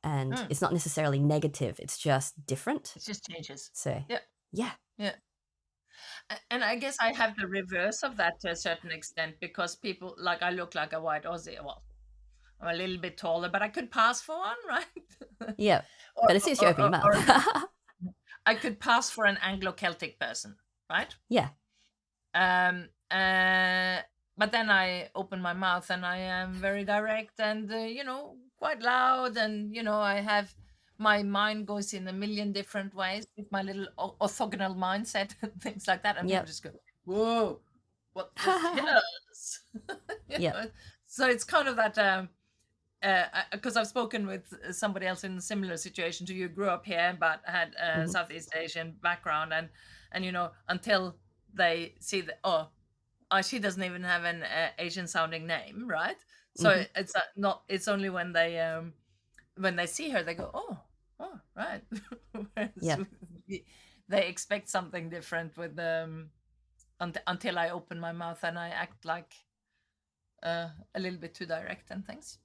and Mm. it's not necessarily negative. It's just different. It just changes. So Yeah, yeah. yeah. And I guess I have the reverse of that to a certain extent because people like I look like a white Aussie. Well, I'm a little bit taller, but I could pass for one, right? Yeah, or, but as soon as you open your mouth. or I could pass for an Anglo-Celtic person, right? Yeah. Um, uh, but then I open my mouth and I am very direct and quite loud, and I have my mind goes in a million different ways with my little orthogonal mindset and things like that, and people Yep. just go, "Whoa, what is this?" you Yep. know? So it's kind of that. Because I've spoken with somebody else in a similar situation to you, grew up here but had a Hmm. Southeast Asian background, and until they see that, she doesn't even have an Asian sounding name, right? So Hmm. it's not. It's only when they see her they go, oh, right. Whereas Yep. they expect something different with until I open my mouth and I act like a little bit too direct and things.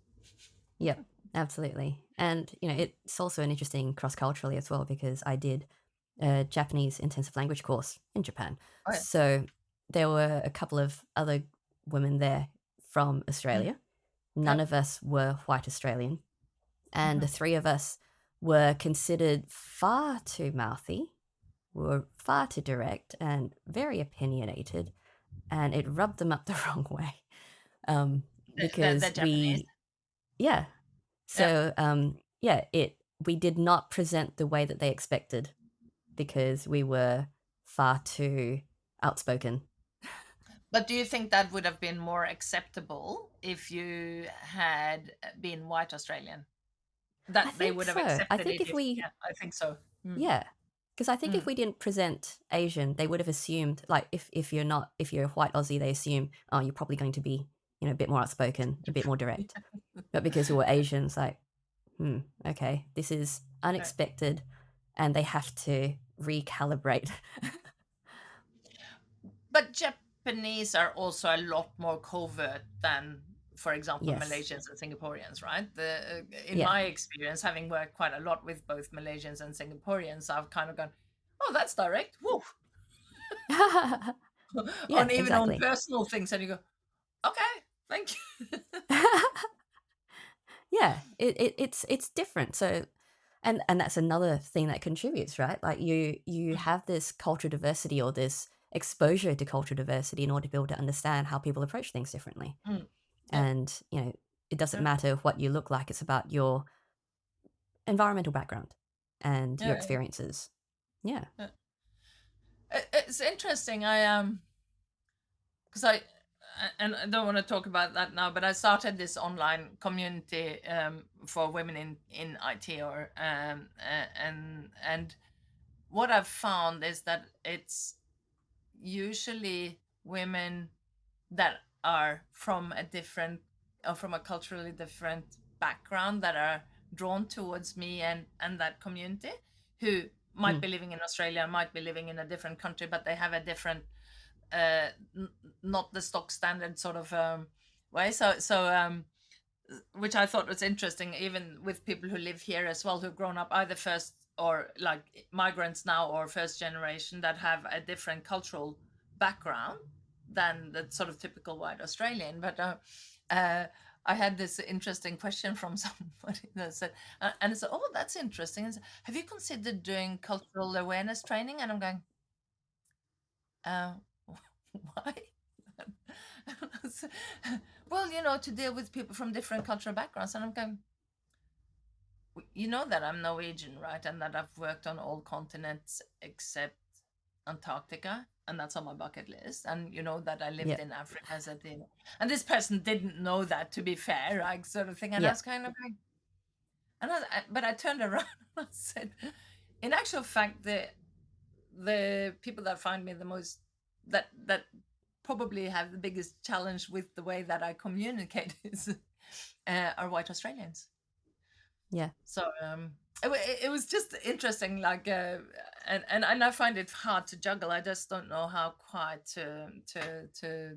Yep. Absolutely. And it's also an interesting cross culturally as well, because I did a Japanese intensive language course in Japan. Oh yeah. So there were a couple of other women there from Mm. Australia. None Yep. of us were white Australian. And the Mhm. three of us were considered far too mouthy, were far too direct, and very opinionated. And it rubbed them up the wrong way. The Because Japanese. yeah. Yeah. So, we did not present the way that they expected because we were far too outspoken. But do you think that would have been more acceptable if you had been white Australian? I That they think would have so. I accepted think it if if, we, yeah, I think so. Mm, yeah, because I think if mm. we didn't present Asian, they would have assumed, like, if you're a white Aussie, they assume, oh, you're probably going to be, a bit more outspoken, a bit more direct. But because we were Asians, like, okay, this is Right. unexpected, and they have to recalibrate. But Japanese are also a lot more covert than, for example, Yes. Malaysians and Singaporeans, right? In Yeah. my experience, having worked quite a lot with both Malaysians and Singaporeans, I've kind of gone, oh, that's direct. Woo. Yeah, On even on exactly. personal things, and you go, okay, thank you. Yeah, it's different. So, and that's another thing that contributes, right? Like you have this cultural diversity or this exposure to cultural diversity in order to be able to understand how people approach things differently. Mm, yeah, And it doesn't yeah, matter what you look like; it's about your environmental background and your yeah, yeah, experiences. Yeah. yeah. It's interesting. Because and I don't want to talk about that now, but I started this online community for women in IT, or and what I've found is that it's usually women that are from a different, or from a culturally different background, that are drawn towards me and that community, who might Mm. be living in Australia, might be living in a different country, but they have a different uh not the stock standard sort of way. So which I thought was interesting, even with people who live here as well, who've grown up either first or like migrants now, or first generation, that have a different cultural background than the sort of typical white Australian. But uh, I had this interesting question from somebody that said, and it's, oh, that's interesting. It's, have you considered doing cultural awareness training? And I'm going, uh, why? Well, to deal with people from different cultural backgrounds. And I'm going, you know that I'm Norwegian, right? And that I've worked on all continents except Antarctica, and that's on my bucket list. And you know that I lived Yeah. in Africa as a teen. And this person didn't know that, to be fair, like sort of thing. And I Yeah. was kind of like, but I turned around and I said, in actual fact, the people that find me the most, that probably have the biggest challenge with the way that I communicate is are white Australians. Yeah. So it was just interesting, like, and I find it hard to juggle. I just don't know how quite to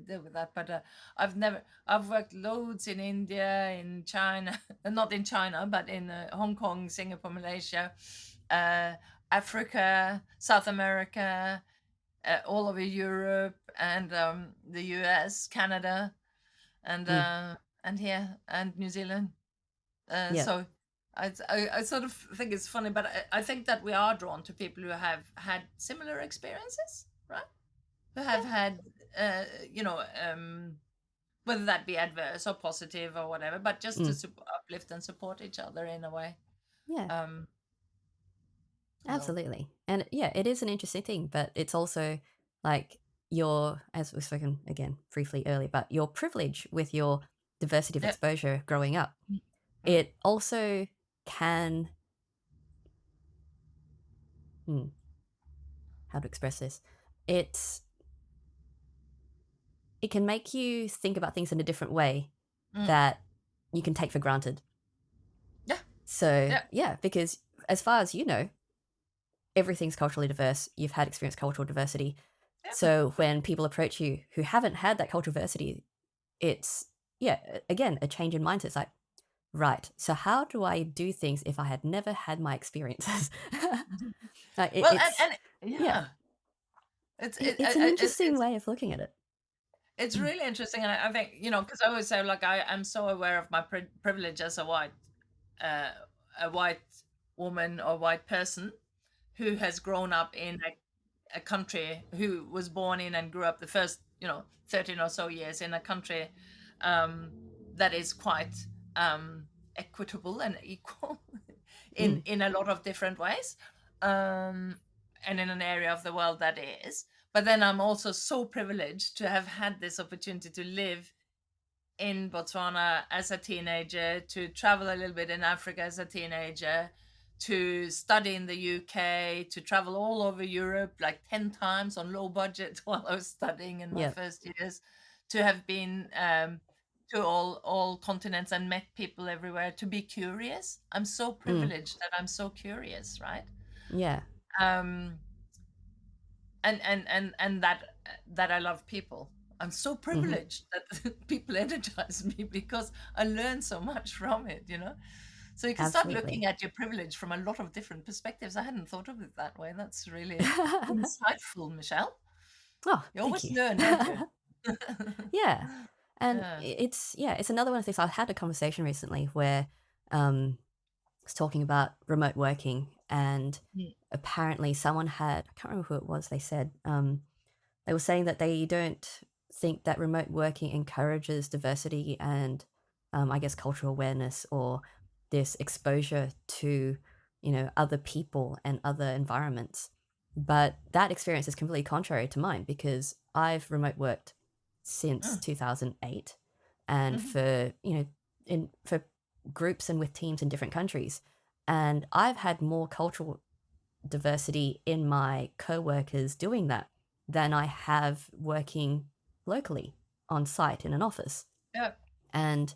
deal with that. But I've worked loads in India, in China, not in China, but in Hong Kong, Singapore, Malaysia, uh, Africa, South America, all over Europe, and the US, Canada, Mm. and here, and New Zealand. Yeah. So I sort of think it's funny, but I think that we are drawn to people who have had similar experiences, right? Who have had, uh, you know, whether that be adverse or positive or whatever, but just to Mm. uplift and support each other in a way. Yeah. Um, so Absolutely. And yeah, it is an interesting thing, but it's also like your, as we've spoken again briefly earlier, but your privilege with your diversity of yeah, exposure growing up, mm, mm, it also can, hmm, how to express this? It's, it can make you think about things in a different way mm, that you can take for granted. yeah, So yeah, yeah, because as far as you know, everything's culturally diverse. You've had experienced cultural diversity. yeah. So when people approach you who haven't had that cultural diversity, it's, yeah, again, a change in mindset. It's like, right, so how do I do things if I had never had my experiences? Mhm. Like Well, it's, and yeah, yeah, it's it's an interesting way of looking at it. it's really interesting, and I think, because I always say, like, I am so aware of my privilege as uh, a white woman or white person who has grown up in a country, who was born in and grew up the first 13 or so years in a country um, that is quite equitable and equal Mm, in a lot of different ways, um, and in an area of the world that is. But then I'm also so privileged to have had this opportunity to live in Botswana as a teenager, to travel a little bit in Africa as a teenager, to study in the UK, to travel all over Europe like 10 times on low budget while I was studying in my yeah. first years, to have been to all continents and met people everywhere, to be curious. I'm so Mm, privileged that I'm so curious, right? yeah. Um, and that I love people. I'm so Hmm. privileged that people energize me because I learn so much from it. So you can start Absolutely. looking at your privilege from a lot of different perspectives. I hadn't thought of it that way. That's really insightful, Michelle. Oh, You thank always you. learn, don't you? Yeah. And Yeah. it's, yeah, it's another one of the things. I had a conversation recently where um I was talking about remote working, and Mm, apparently someone had, I can't remember who it was, they said they were saying that they don't think that remote working encourages diversity and I guess cultural awareness or this exposure to, other people and other environments. But that experience is completely contrary to mine because I've remote worked since mm, 2008, and mhm, for, for groups and with teams in different countries. And I've had more cultural diversity in my co-workers doing that than I have working locally on site in an office. yeah. And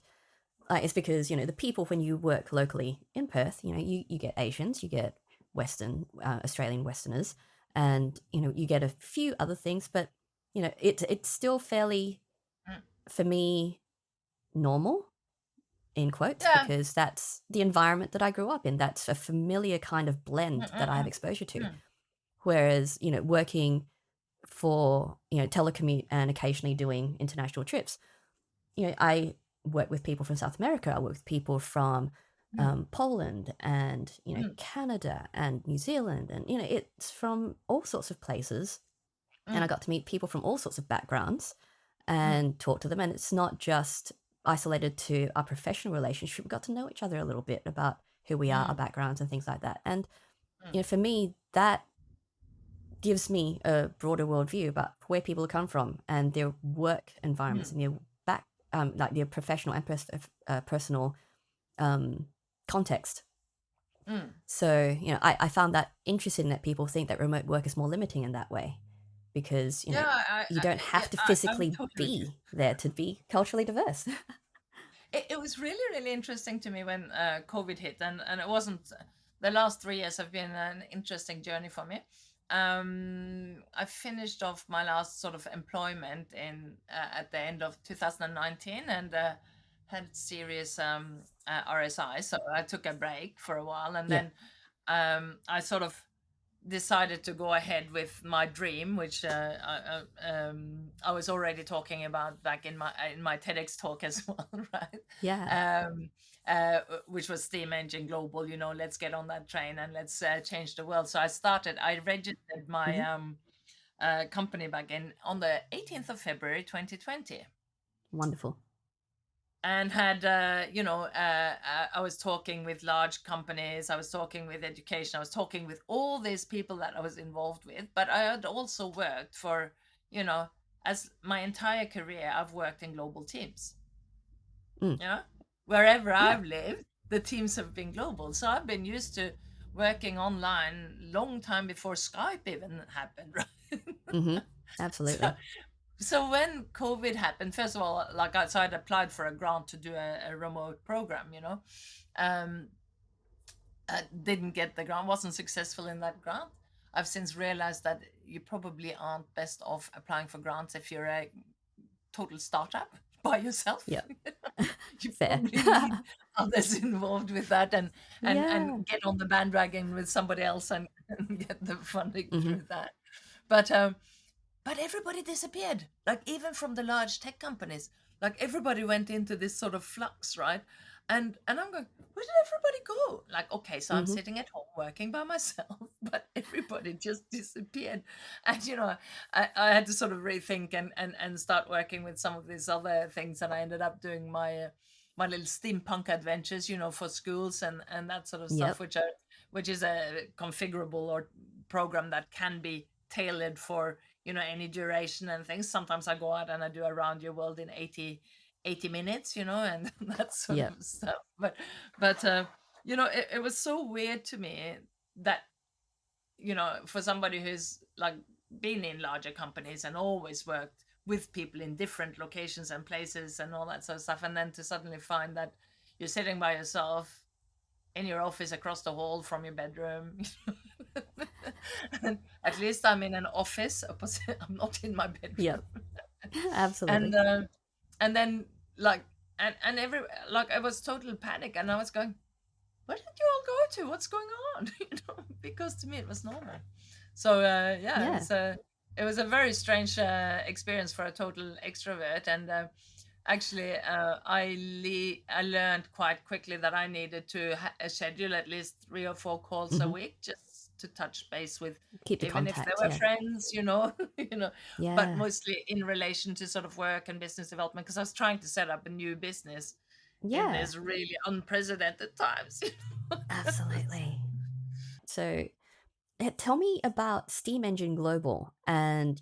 it's because, the people, when you work locally in Perth, you get Asians, you get Western, Australian Westerners, and, you get a few other things, but, it's still fairly, Mm, for me, normal, in quotes, yeah. because that's the environment that I grew up in. That's a familiar kind of Mm, blend that I have mm, exposure to. mm, Whereas, working for, telecommute and occasionally doing international trips, I work with people from South America, I work with people from mm, Poland and, mm, Canada and New Zealand. And, it's from all sorts of places. And I mm, got to meet people from all sorts of backgrounds mm, and talk to them. And it's not just isolated to our professional relationship. We got to know each other a little bit about who we are, our mm, backgrounds, and things like that. And, mm, for me, that gives me a broader worldview about where people come from and their work environments Mm, and their back, like their professional and personal um, context. mm. So, I found that interesting that people think that remote work is more limiting in that way because, Yeah, you don't yeah, have to I'm physically totally with you. be there to be culturally diverse. It was really, really interesting to me when COVID hit, and it wasn't the last 3 years have been an interesting journey for me. I finished off my last sort of employment in at the end of 2019 and had serious RSI, so I took a break for a while, and Yeah. then I sort of decided to go ahead with my dream, which I was already talking about back in my TEDx talk as well, right? Yeah. Um, which was steam engine global. Let's get on that train and let's change the world. So I registered my Hmm. company back in on the 18th of February 2020 Wonderful. and had I was talking with large companies, I was talking with education, I was talking with all these people that I was involved with, but I had also worked for, you know as my entire career I've worked in global teams. Mm. you know Wherever Yeah. I've lived, the teams have been global, so I've been used to working online long time before Skype even happened, right? Hmm. so Absolutely. So when COVID happened, first of all, so I'd applied for a grant to do a remote program, um, didn't get the grant, wasn't successful in that grant. I've since realized that you probably aren't best off applying for grants if you're a total startup by yourself. Yeah. You Fair. probably need others involved with that, and Yeah. get on the bandwagon with somebody else and get the funding Hmm. through that. But everybody disappeared, like even from the large tech companies. Like everybody went into this sort of flux, right? And I'm going, where did everybody go? Like, okay, so I'm Hmm. sitting at home working by myself, but everybody just disappeared. And I had to sort of rethink and start working with some of these other things. And I ended up doing my little steampunk adventures, for schools and that sort of stuff, Yep. which is a configurable or program that can be tailored for any duration and things. Sometimes I go out and I do around your world in 80 minutes, and that sort of Yep. stuff. But it was so weird to me that for somebody who's like been in larger companies and always worked with people in different locations and places and all that sort of stuff, and then to suddenly find that you're sitting by yourself in your office across the hall from your bedroom. And at least I'm in an office opposite. I'm not in my bedroom. Yep. And Absolutely. and then like and every like I was total panic, and I was going, where did you all go to? What's going on? Because to me it was normal. So yeah, Yeah. it was a very strange experience for a total extrovert, and actually I learned quite quickly that I needed to schedule at least 3 or 4 calls a Hmm. week just to touch base with, Keep the even if they contact. were Yeah. friends, but Yeah. mostly in relation to sort of work and business development, because I was trying to set up a new business in Yeah. these really unprecedented times. Absolutely. So, tell me about Steam Engine Global and,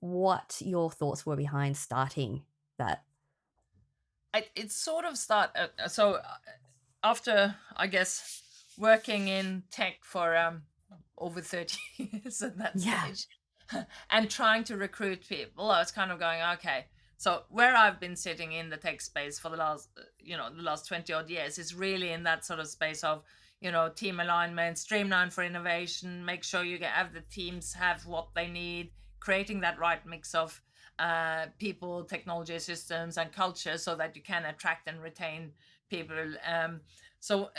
what your thoughts were behind starting that. It sort of after, I guess, working in tech for over 30 years at that Yeah. stage, and trying to recruit people, I was kind of going, okay, so where I've been sitting in the tech space for the last 20 odd years is really in that sort of space of, team alignment, streamline for innovation, make sure have the teams have what they need, creating that right mix of people, technology, systems, and culture, so that you can attract and retain people. So,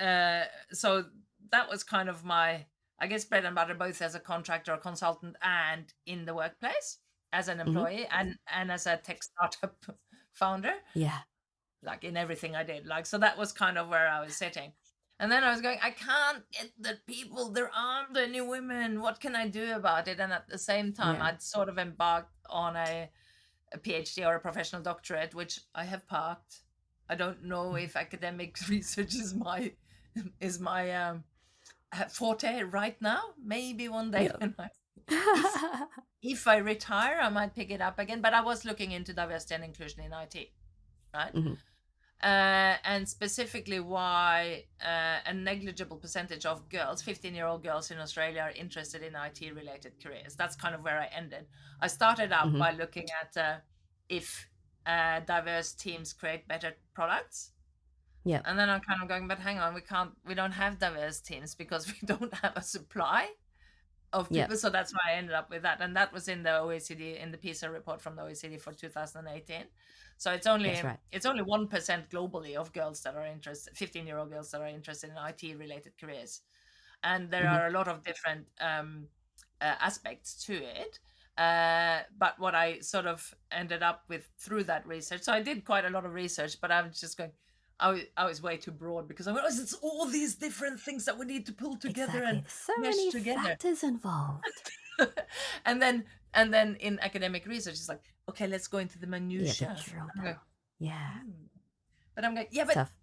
so that was kind of my, I guess, bread and butter, both as a contractor or consultant and in the workplace as an Hmm. employee and as a tech startup founder, Yeah. like in everything I did. Like, so that was kind of where I was sitting. And then I was going, I can't get the people, there aren't any women. What can I do about it? And at the same time, Yeah. I'd sort of embarked on a PhD or a professional doctorate, which I have parked. I don't know if academic research is my forte right now. Maybe one day Yeah. when I If if I retire, I might pick it up again. But I was looking into diversity and inclusion in IT, right? Mhm. And specifically why a negligible percentage of girls, 15-year-old girls in Australia, are interested in IT related careers. That's kind of where I ended. I started out Mhm. by looking at if diverse teams create better products. Yep. And then I'm kind of going, but hang on, we don't have diverse teams because we don't have a supply of Yep. people. So that's why I ended up with that. And that was in the OECD, in the PISA report from the OECD for 2018. So Yes, right. it's only 1% globally of girls that are interested, 15-year-old girls that are interested in IT related careers. And there Mhm. are a lot of different aspects to it. But what I sort of ended up with through that research, so I did quite a lot of research, but I'm just going, I was way too broad because I went, oh, it's all these different things that we need to pull together Exactly. and There's so mesh many together. factors involved. and then and then in academic research, it's like, okay, let's go into the Yeah, the minutia. drill I'm down. going, Yeah. hmm. But I'm going, yeah, It's but tough.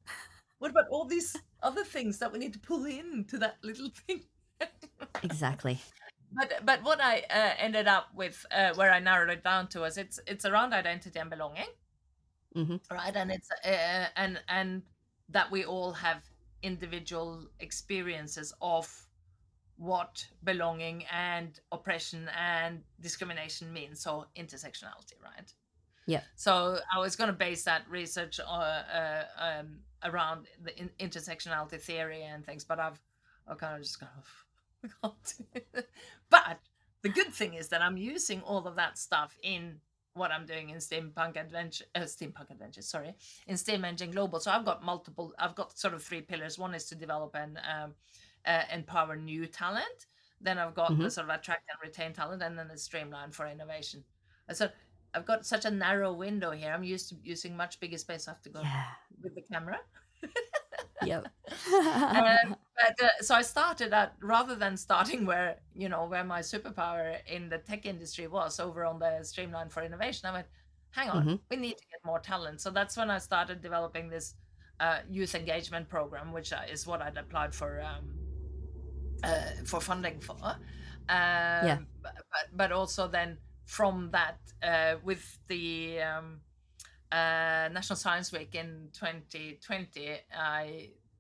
what about all these other things that we need to pull into that little thing? Exactly. But what I ended up with, where I narrowed it down to, was it's around identity and belonging, Mhm. right? And it's and that we all have individual experiences of what belonging and oppression and discrimination means. So intersectionality, right? Yep. So I was going to base that research around the intersectionality theory and things, but I've kind of just kind of but the good thing is that I'm using all of that stuff in what I'm doing in steampunk adventures, sorry, in Steam Engine Global. So I've got sort of three pillars. One is to develop and empower new talent. Then I've got the Mhm. sort of attract and retain talent, and then the streamline for innovation. So I've got such a narrow window here. I'm used to using much bigger space. I have to go Yeah. with the camera. Yep. So I started at, rather than starting where, where my superpower in the tech industry was, over on the streamline for innovation, I went, hang on, Mhm. we need to get more talent. So that's when I started developing this youth engagement program, which is what I'd applied for funding for. Yeah. But also then from that, with the National Science Week in 2020,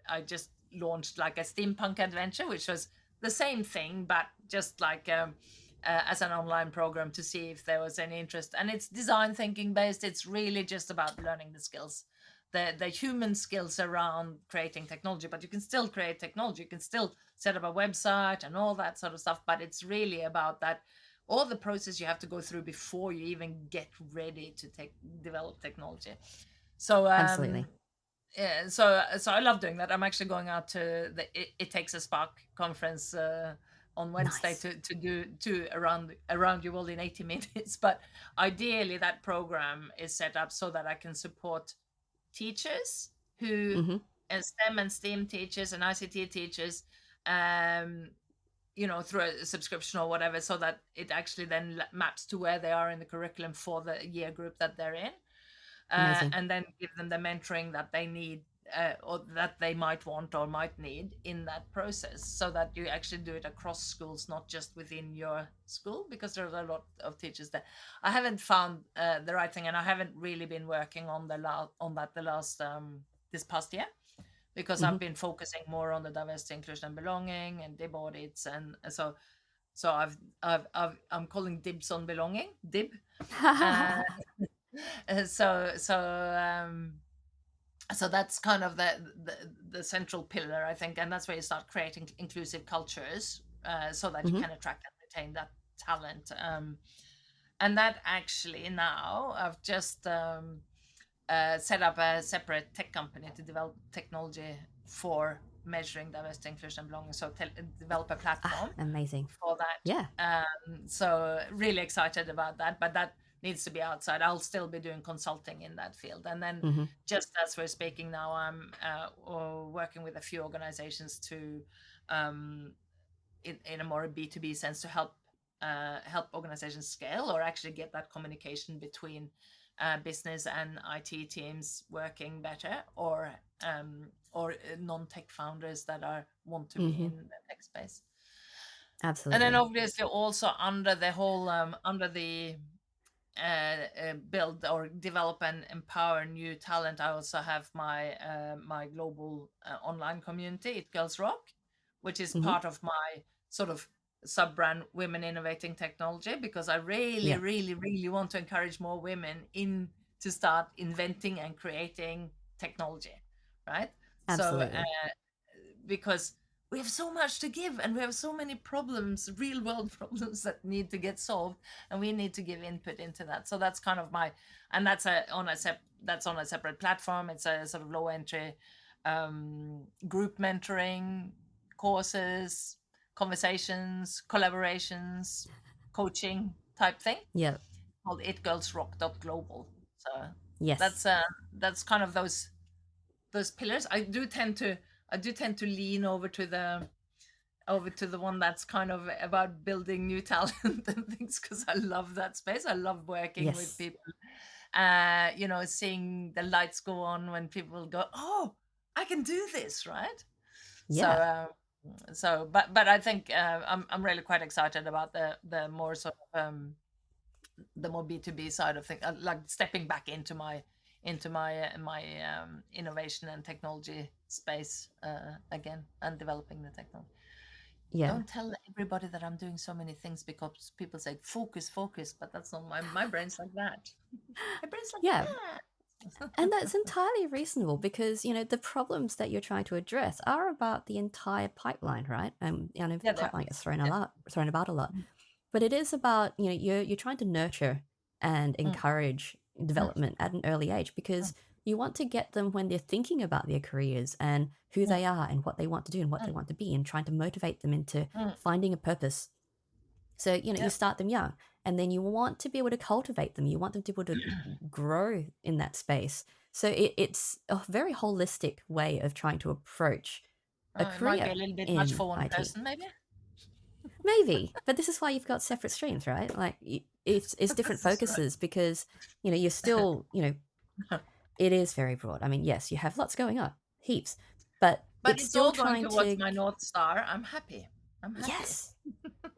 I just launched like a steampunk adventure, which was the same thing, but just like as an online program to see if there was any interest. And it's design thinking based. It's really just about learning the skills, the human skills around creating technology. But you can still create technology. You can still set up a website and all that sort of stuff. But it's really about that, all the process you have to go through before you even get ready to develop technology. So Absolutely. yeah, so I love doing that. I'm actually going out to the It Takes a Spark conference on Wednesday Nice. to do to around you all in 80 minutes. But ideally, that program is set up so that I can support teachers who, Mhm. and STEM and STEAM teachers and ICT teachers, um, through a subscription or whatever, so that it actually then maps to where they are in the curriculum for the year group that they're in, Amazing. and then give them the mentoring that they need, or that they might want or might need in that process, so that you actually do it across schools, not just within your school, because there's a lot of teachers that I haven't found the right thing, and I haven't really been working on the last this past year, because I've Mhm. been focusing more on the diversity, inclusion, and belonging, and DIB audits, and so I'm calling dibs on belonging, dib. Uh, so so that's kind of the central pillar, I think, and that's where you start creating inclusive cultures, so that you Mhm. can attract and retain that talent. And that actually now I've just set up a separate tech company to develop technology for measuring diversity, inclusion, and belonging. So develop a Ah, platform amazing. for that. Yeah. So really excited about that, but that needs to be outside. I'll still be doing consulting in that field. And then Mhm. just as we're speaking now, I'm working with a few organizations to, um, in a more B2B sense, to help organizations scale, or actually get that communication between business and IT teams working better, or non-tech founders that want to be Mhm. in the tech space. And then Absolutely. obviously also under the whole under the build or develop and empower new talent, I also have my global online community, It Girls Rock, which is Hmm. part of my sort of sub brand Women Innovating Technology, because I really Yeah, really really want to encourage more women in to start inventing and creating technology, right? So absolutely. because we have so much to give and we have so many problems, real world problems that need to get solved, and we need to give input into that. So that's kind of my, and that's that's on a separate platform. It's a sort of low entry group mentoring courses, conversations, collaborations, coaching type thing, Yeah. called itgirlsrock.global. So Yes. that's kind of those pillars. I do tend to lean over to the one that's kind of about building new talent and things, because I love that space. I love working with Yes. people. Seeing the lights go on when people go, "Oh, I can do this," right? So, Yeah. but I think I'm really quite excited about the more sort of the more B2B side of things, like stepping back into my innovation and technology space again, and developing the technology. Yeah. Don't tell everybody that I'm doing so many things, because people say focus, focus, but that's not my brain's like that. My brain's like Yeah. And that's that. entirely reasonable because, the problems that you're trying to address are about the entire pipeline, right? I know Yeah, they are. pipeline gets Yeah. thrown about a lot, Mm, but it is about, you're trying to nurture and mm, encourage mm, development at an early age mm, because you want to get them when they're thinking about their careers and who mm, they are and what they want to do and what they mm, want to be and trying to motivate them into mm. finding a purpose. So, you Yeah. start them young and then you want to be able to cultivate them. You want them to be able to grow in that space. So it's a very holistic way of trying to approach a It might be a career little bit much in for one IT. person, maybe. Maybe, but this is why you've got separate streams, right? Like it's different This is right. focuses because you're still it is very broad. I mean, yes, you have lots going on, heaps, but But it's it's still all going trying towards to my North Star. I'm happy. I'm happy. yes.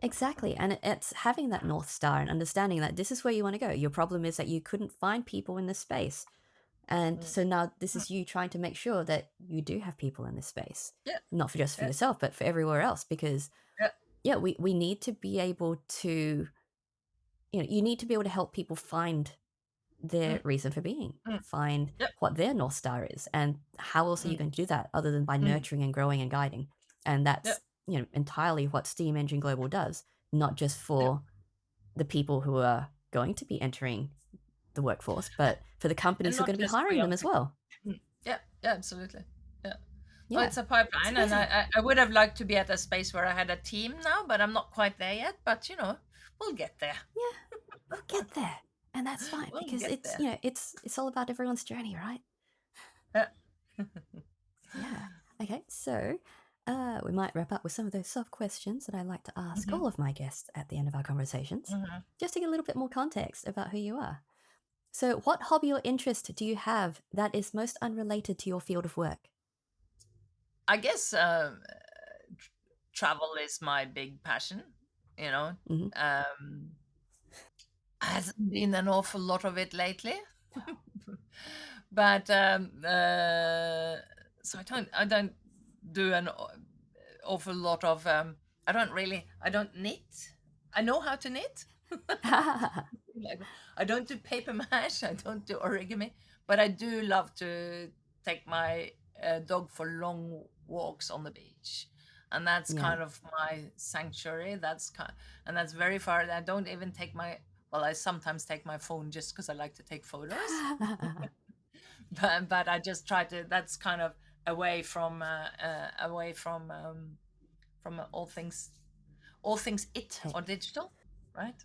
Exactly. And it's having that North Star and understanding that this is where you want to go. Your problem is that you couldn't find people in this space. And Mm, so now this mm. is you trying to make sure that you do have people in this space, Yeah, not for just for yeah, yourself, but for everywhere else. Because, yeah. yeah, we need to be able to, you need to be able to help people find their Mm, reason for being, mm. find Yep. what their North Star is. And how else are you Mm, going to do that other than by mm. nurturing and growing and guiding? And Yep. that's, entirely what Steam Engine Global does, not just Yep. for the people who are going to be entering the workforce, but for the And companies who are not going to be just for hiring them young as people. well. Mm. Yeah, yeah, absolutely. Yeah. Well, Yeah, it's a it's pipeline, and amazing. I would have liked to be at a space where I had a team now, but I'm not quite there yet. But we'll get there. Yeah, we'll get there, and that's fine We'll because get it's there. it's all about everyone's journey, right? Yeah. Yeah. Okay, so we might wrap up with some of those soft questions that I like to ask Hmm. all of my guests at the end of our conversations, Hmm. just to get a little bit more context about who you are. So, what hobby or interest do you have that is most unrelated to your field of work? I guess travel is my big passion. You know, Hmm. um, hasn't been an awful lot of it lately, but so I don't do an awful lot of I don't knit. I know how to knit. Like, I don't do paper mache. I don't do origami, but I do love to take my dog for long walks on the beach, and that's Yeah. kind of my sanctuary. And that's very far. I don't even take my well. I sometimes take my phone just because I like to take photos, but I just try to. That's kind of away from all things or Tech. digital, right?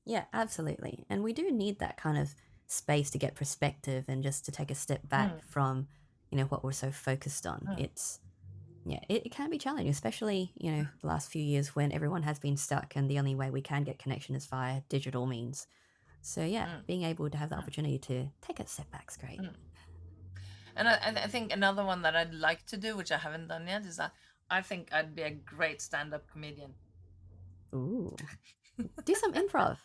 Yeah, absolutely. And we do need that kind of space to get perspective and just to take a step back Mm, from, what we're so focused on. mm, It can be challenging, especially, the last few years when everyone has been stuck and the only way we can get connection is via digital means. So, yeah, mm, being able to have the mm, opportunity to take a step back is great. mm. And I think another one that I'd like to do, which I haven't done yet, is that I think I'd be a great stand-up comedian. Ooh. Do some improv.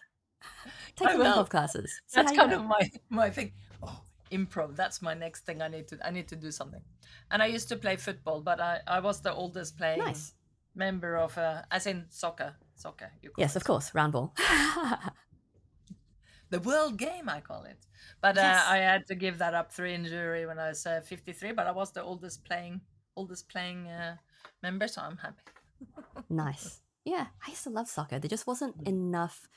Take I some improv will. classes. See how That's you kind go. of my thing. Oh, improv. That's my next thing. I need to do something. And I used to play football, but I was the oldest playing Nice. member of as in soccer. Soccer, you call Yes, it of soccer. course. Round ball. The world game, I call it. But I Yes. had to give that up through injury when I was 53. But I was the oldest playing member, so I'm happy. Nice. Yeah, I used to love soccer. There just wasn't enough.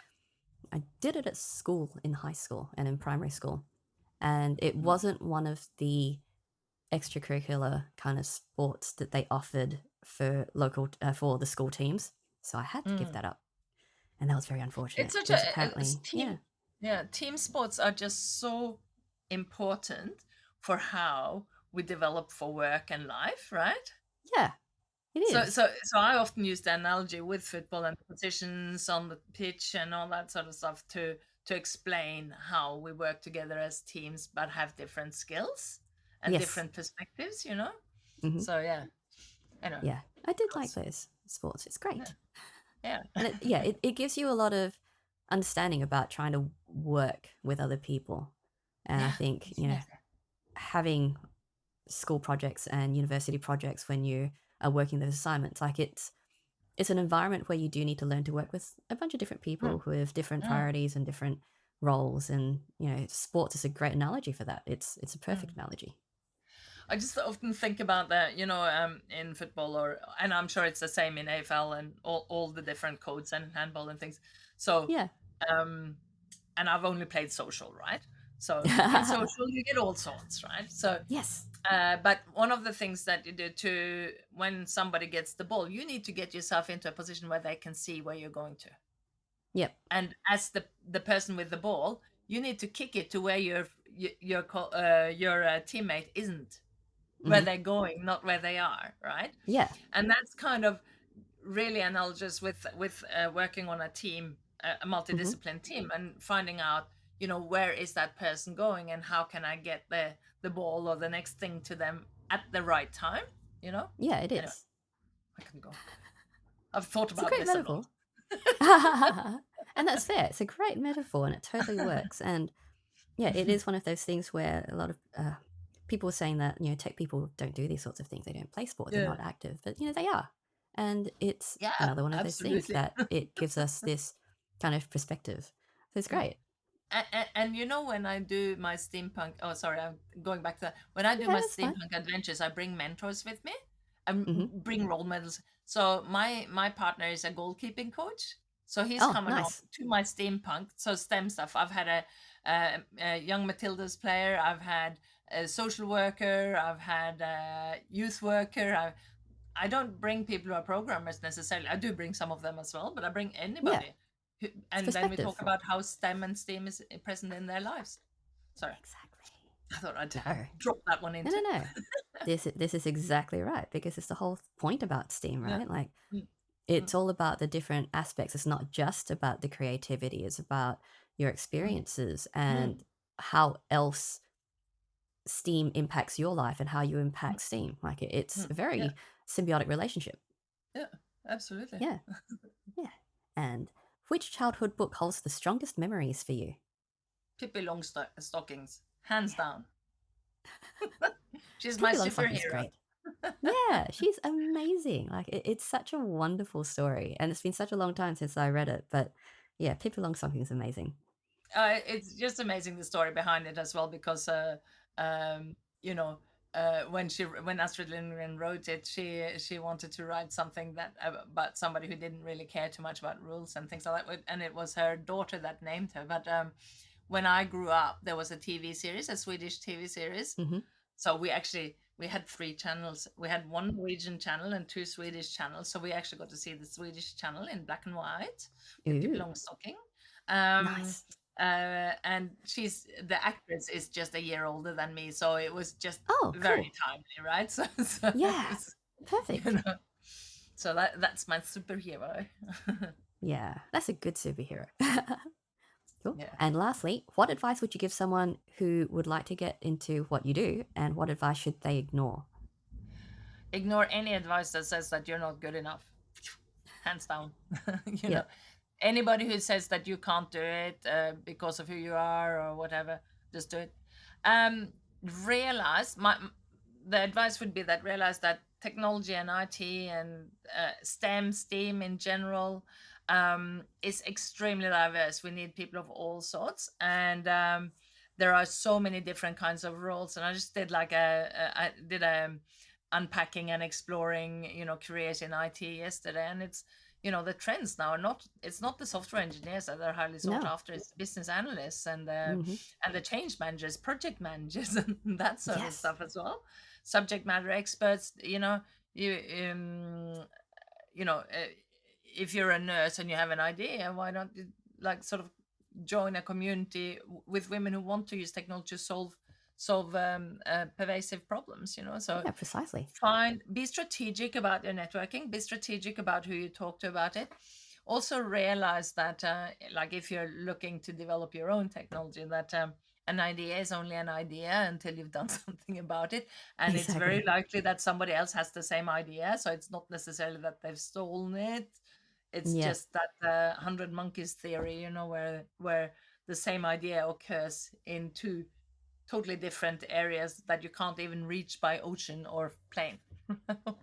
I did it at school in high school and in primary school, and it Mm. wasn't one of the extracurricular kind of sports that they offered for local for the school teams. So I had to give Mm. that up, and that was very It's unfortunate such because a apparently, team. yeah, Yeah, team sports are just so important for how we develop for work and life, right? yeah, it So, is. so, so I often use the analogy with football and positions on the pitch and all that sort of stuff to explain how we work together as teams, but have different skills and Yes. different perspectives. Hmm. So yeah, anyway, Yeah, I did like that's those sports. It's yeah, great, yeah, and it gives you a lot of understanding about trying to work with other people. And I yeah, think definitely. having school projects and university projects when you are working those assignments, like it's an environment where you do need to learn to work with a bunch of different Mm, people who have different mm, priorities and different roles. And sports is a great analogy for that. It's a perfect mm. analogy. I just often think about that, in football and I'm sure it's the same in AFL and all the different codes and handball and things. So, Yeah. um, and I've only played social, right? So in social, you get all sorts, right? So, Yes. but one of the things that you do to when somebody gets the ball, you need to get yourself into a position where they can see where you're going to. Yep. And as the person with the ball, you need to kick it to where your teammate isn't, where Hmm. they're going, not where they are, right? Yeah. And that's kind of really analogous with working on a team, a Hmm. multidiscipline team, and finding out, where is that person going, and how can I get the ball or the next thing to them at the right time, you know? Yeah, it Anyway, is. I can go. I've thought It's a about great this a lot. metaphor. And that's fair. It's a great metaphor and it totally works. And yeah, it is one of those things where a lot of people are saying that, tech people don't do these sorts of things. They don't play sport. They're Yeah. not active, but, they are. And it's Yeah, another one of those things absolutely. that it gives us this kind of perspective. So it's Yeah. great. And when I do my steampunk, oh, sorry, I'm going back to that. When I do Yeah, my that's fine. steampunk adventures, I bring mentors with me and Hmm. bring role models. So my partner is a goalkeeping coach. So he's Oh, come along nice. to my steampunk. So STEM stuff. I've had a young Matilda's player. I've had a social worker. I've had a youth worker. I don't bring people who are programmers necessarily. I do bring some of them as well, but I bring Yeah, anybody. it's And then we talk perspective. about how STEM and STEAM is present in their lives. Sorry, Exactly. I thought I'd No, drop that one no, into. no, no. This is exactly right because it's the whole point about Steam, Yeah. right? Like Mm, it's mm, all about the different aspects. It's not just about the creativity, it's about your mm, experiences mm, and how else Steam impacts your life and how you mm, impact Steam. Like it's mm. a Yeah, very symbiotic relationship. yeah, absolutely. Yeah, yeah. And which childhood book holds the strongest memories for you? Pippi Longstockings, hands Yeah, down. She's my Pippi Longstocking's superhero. great. Yeah, she's amazing. Like it's such a wonderful story, and it's been such a long time since I read it. But yeah, Pippi Longstocking's amazing. It's just amazing the story behind it as well because um, you know when Astrid Lindgren wrote it, she wanted to write something that about somebody who didn't really care too much about rules and things like that, and it was her daughter that named her. But when I grew up, there was a TV series, a Swedish TV series. Hmm. So we had three channels. We had one Norwegian channel and two Swedish channels. So we actually got to see the Swedish channel in black and white with Pippi Ooh, Longstocking. Um, nice. and the actress is just a year older than me, so it was just Oh, very cool. timely, right? So it Yeah, was, you perfect. know, so that's my superhero. Yeah, that's a good superhero. Cool. Yeah. And lastly, what advice would you give someone who would like to get into what you do, and what advice should they ignore? Ignore any advice that says that you're not good enough. hands down. you know, Yep. anybody who says that you can't do it because of who you are or whatever, just do it. Um, realize the advice would be that realize that technology and IT and STEM in general is extremely diverse. We need people of all sorts, and there are so many different kinds of roles. And I just did like I did a unpacking and exploring, careers in IT yesterday, and it's the trends now are not it's not the software engineers that are highly sought No. after, it's business analysts Hmm. and the change managers, project managers, and that sort of Yes. stuff as well. Subject matter experts, you you know uh, if you're a nurse and you have an idea, why don't you like sort of join a community with women who want to use technology to solve pervasive problems, so Yeah, precisely. be strategic about your networking, be strategic about who you talk to about it. Also realize that like if you're looking to develop your own technology, that an idea is only an idea until you've done something about it, and it's very Exactly. likely that somebody else has the same idea, so it's not necessarily that they've stolen it. It's Yeah. just that 100 monkeys theory, where the same idea occurs in two totally different areas that you can't even reach by ocean or plane.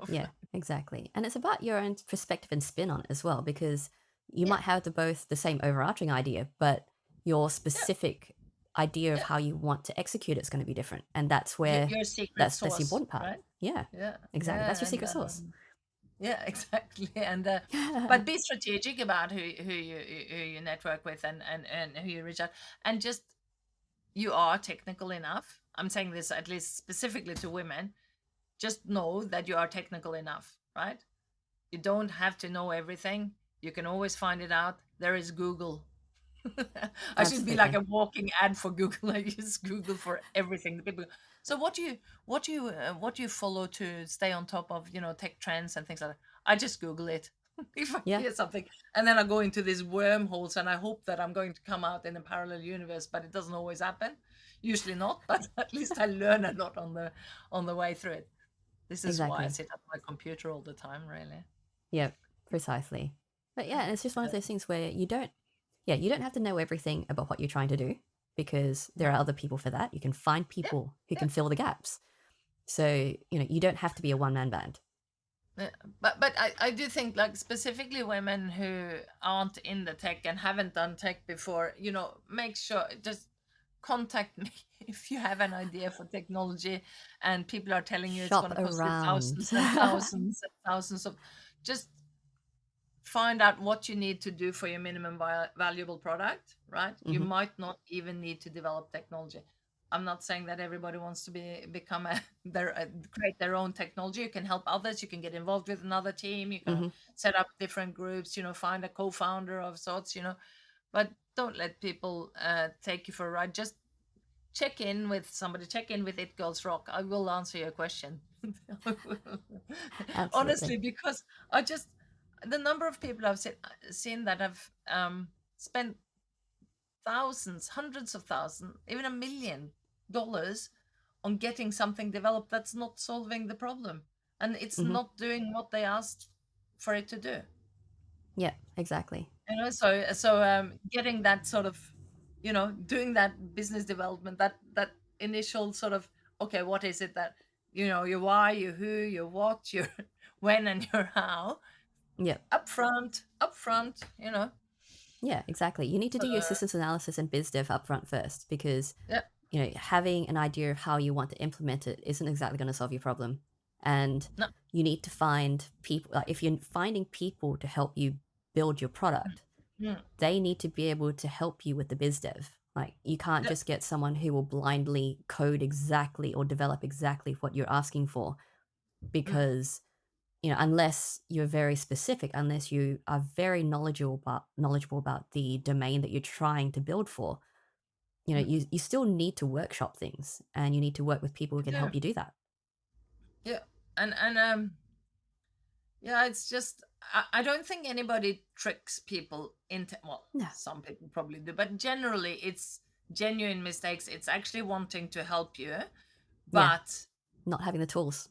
Yeah, exactly. And it's about your own perspective and spin on it as well, because you Yeah, might have the same overarching idea, but your yeah, specific idea of yeah. how you want to execute it's going to be different. And that's where Your secret that's the sauce, important part. right? Yeah, Yeah, exactly. That's yeah, your and secret sauce. yeah, exactly. And but be strategic about who you network with, and who you reach out, and just you are technical enough. I'm saying this at least specifically to women. Just know that you are technical enough, right? You don't have to know everything. You can always find it out. There is Google. I should be like Absolutely. a walking ad for Google. I use Google for everything. The people. So what do you follow to stay on top of tech trends and things like that? I just Google it if I Yeah, hear something, and then I go into these wormholes, and I hope that I'm going to come out in a parallel universe, but it doesn't always happen. Usually not, but at least I learn a lot on the way through it. This is why I exactly. sit at my computer all the time, really. Yep, precisely. But yeah, it's just one of those things where you don't have to know everything about what you're trying to do because there are other people for that. You can find Yeah, people who yeah. can fill the gaps. So, you don't have to be a one man band. Yeah, but I do think like specifically women who aren't in the tech and haven't done tech before, make sure just contact me if you have an idea for technology and people are telling you it's going Shop to cost you around. thousands and thousands and thousands of, just find out what you need to do for your minimum valuable product, right? You Hmm. might not even need to develop technology. I'm not saying that everybody wants to become create their own technology. You can help others. You can get involved with another team. You can Hmm. set up different groups. Find a co-founder of sorts. But don't let people take you for a ride. Just check in with somebody. Check in with It Girls Rock. I will answer your question. Honestly, Absolutely. because I just the number of people I've seen that have spent thousands, hundreds of thousands, even $1 million on getting something developed that's not solving the problem, and it's Hmm. not doing what they asked for it to do. Yeah, exactly. So getting that sort of, doing that business development, that initial sort of, okay, what is it that, your why, your who, your what, your when, and your how, Yep. upfront. Yeah, exactly. You need to do your Uh, systems analysis and biz dev upfront first because, yeah. having an idea of how you want to implement it isn't exactly going to solve your problem. And No. you need to find people, like if you're finding people to help you build your product, Mm, they need to be able to help you with the biz dev. Like you can't yeah. just get someone who will blindly code exactly or develop exactly what you're asking for Mm, because unless you're very specific, unless you are very knowledgeable about the domain that you're trying to build for, mm. you still need to workshop things and you need to work with people who You can do. help you do that. Yeah. And yeah, it's just I don't think anybody tricks people into, well, No. some people probably do, but generally it's genuine mistakes. It's actually wanting to help you, Yeah, but not having the tools.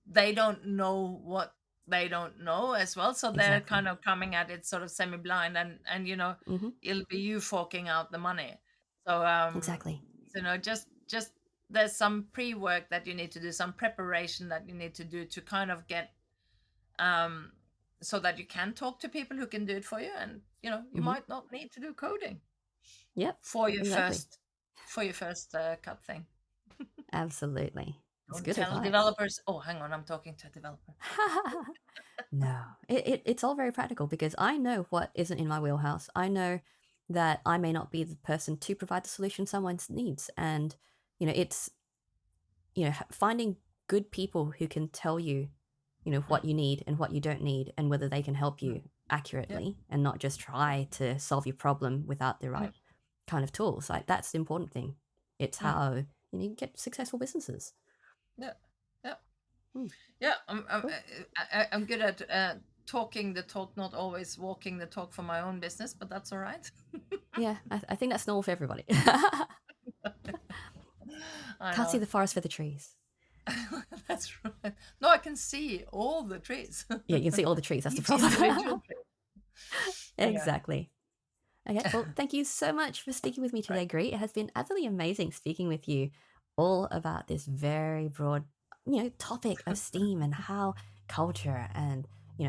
they don't know what. they don't know as well, so they're Exactly. kind of coming at it sort of semi-blind, and Hmm. it'll be you forking out the money. So Exactly. just there's some pre-work that you need to do, some preparation that you need to do to kind of get um so that you can talk to people who can do it for you, and you Hmm. might not need to do coding Yep. for your Exactly. first cut thing. Absolutely. It's Don't good tell advice. developers, oh, hang on, I'm talking to a developer. No, it's all very practical because I know what isn't in my wheelhouse. I know that I may not be the person to provide the solution someone needs. And, it's, finding good people who can tell you, Mm, what you need and what you don't need and whether they can help mm, you yeah, accurately and not just try to solve your problem without the right mm, kind of tools. Like, that's the important thing. It's mm, how, you get successful businesses. yeah, yeah. Hmm, Yeah, cool. I'm good at talking the talk, not always walking the talk for my own business, but that's all right. Yeah, I think that's normal for everybody. I Can't see know. the forest for the trees. That's right. No, I can see all the trees, Yeah, you can see all the trees. That's the each problem. individual tree. Anyway, Exactly. Okay, well, thank you so much for speaking with me right. today, Gry. It has been absolutely amazing speaking with you all about this very broad, topic of STEAM and how culture and,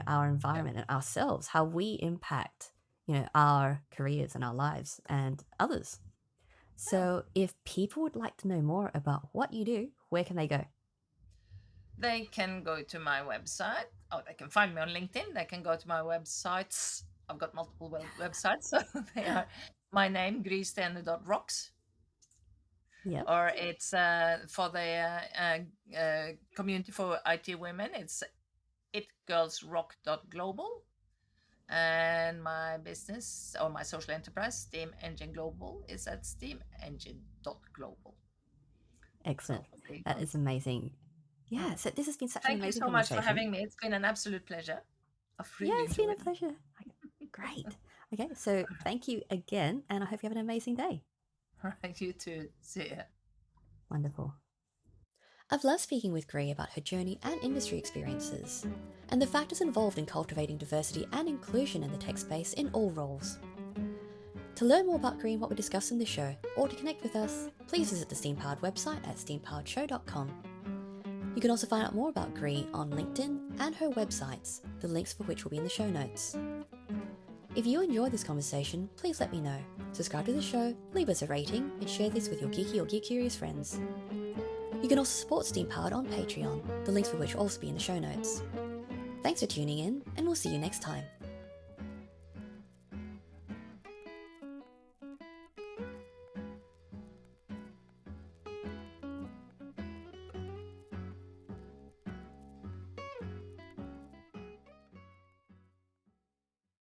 our Yeah, environment and ourselves, how we impact, our careers and our lives and others. yeah. So if people would like to know more about what you do, where can they go? They can go to my website. Oh, they can find me on LinkedIn. They can go to my websites. I've got multiple websites, so they are my name, grystene.rocks, Yep, or it's for the community for IT women. It's itgirlsrock.global, and my business or my social enterprise, Steam Engine Global, is at steamengine.global. excellent. So there you That go. is amazing. Mm. Yeah, so this has been such an Thank you amazing so much for conversation. having me. It's been an absolute pleasure. I've Yeah, really it's been a enjoyed it. pleasure. Okay, great. Okay, so thank you again, and I hope you have an amazing day. All right, you too. See ya. Wonderful. I've loved speaking with Gry about her journey and industry experiences, and the factors involved in cultivating diversity and inclusion in the tech space in all roles. To learn more about Gry and what we discussed in the show, or to connect with us, please visit the SteamPowered website at steampoweredshow.com. You can also find out more about Gry on LinkedIn and her websites, the links for which will be in the show notes. If you enjoyed this conversation, please let me know. Subscribe to the show, leave us a rating, and share this with your geeky or geek-curious friends. You can also support Steam Powered on Patreon, the links for which will also be in the show notes. Thanks for tuning in, and we'll see you next time.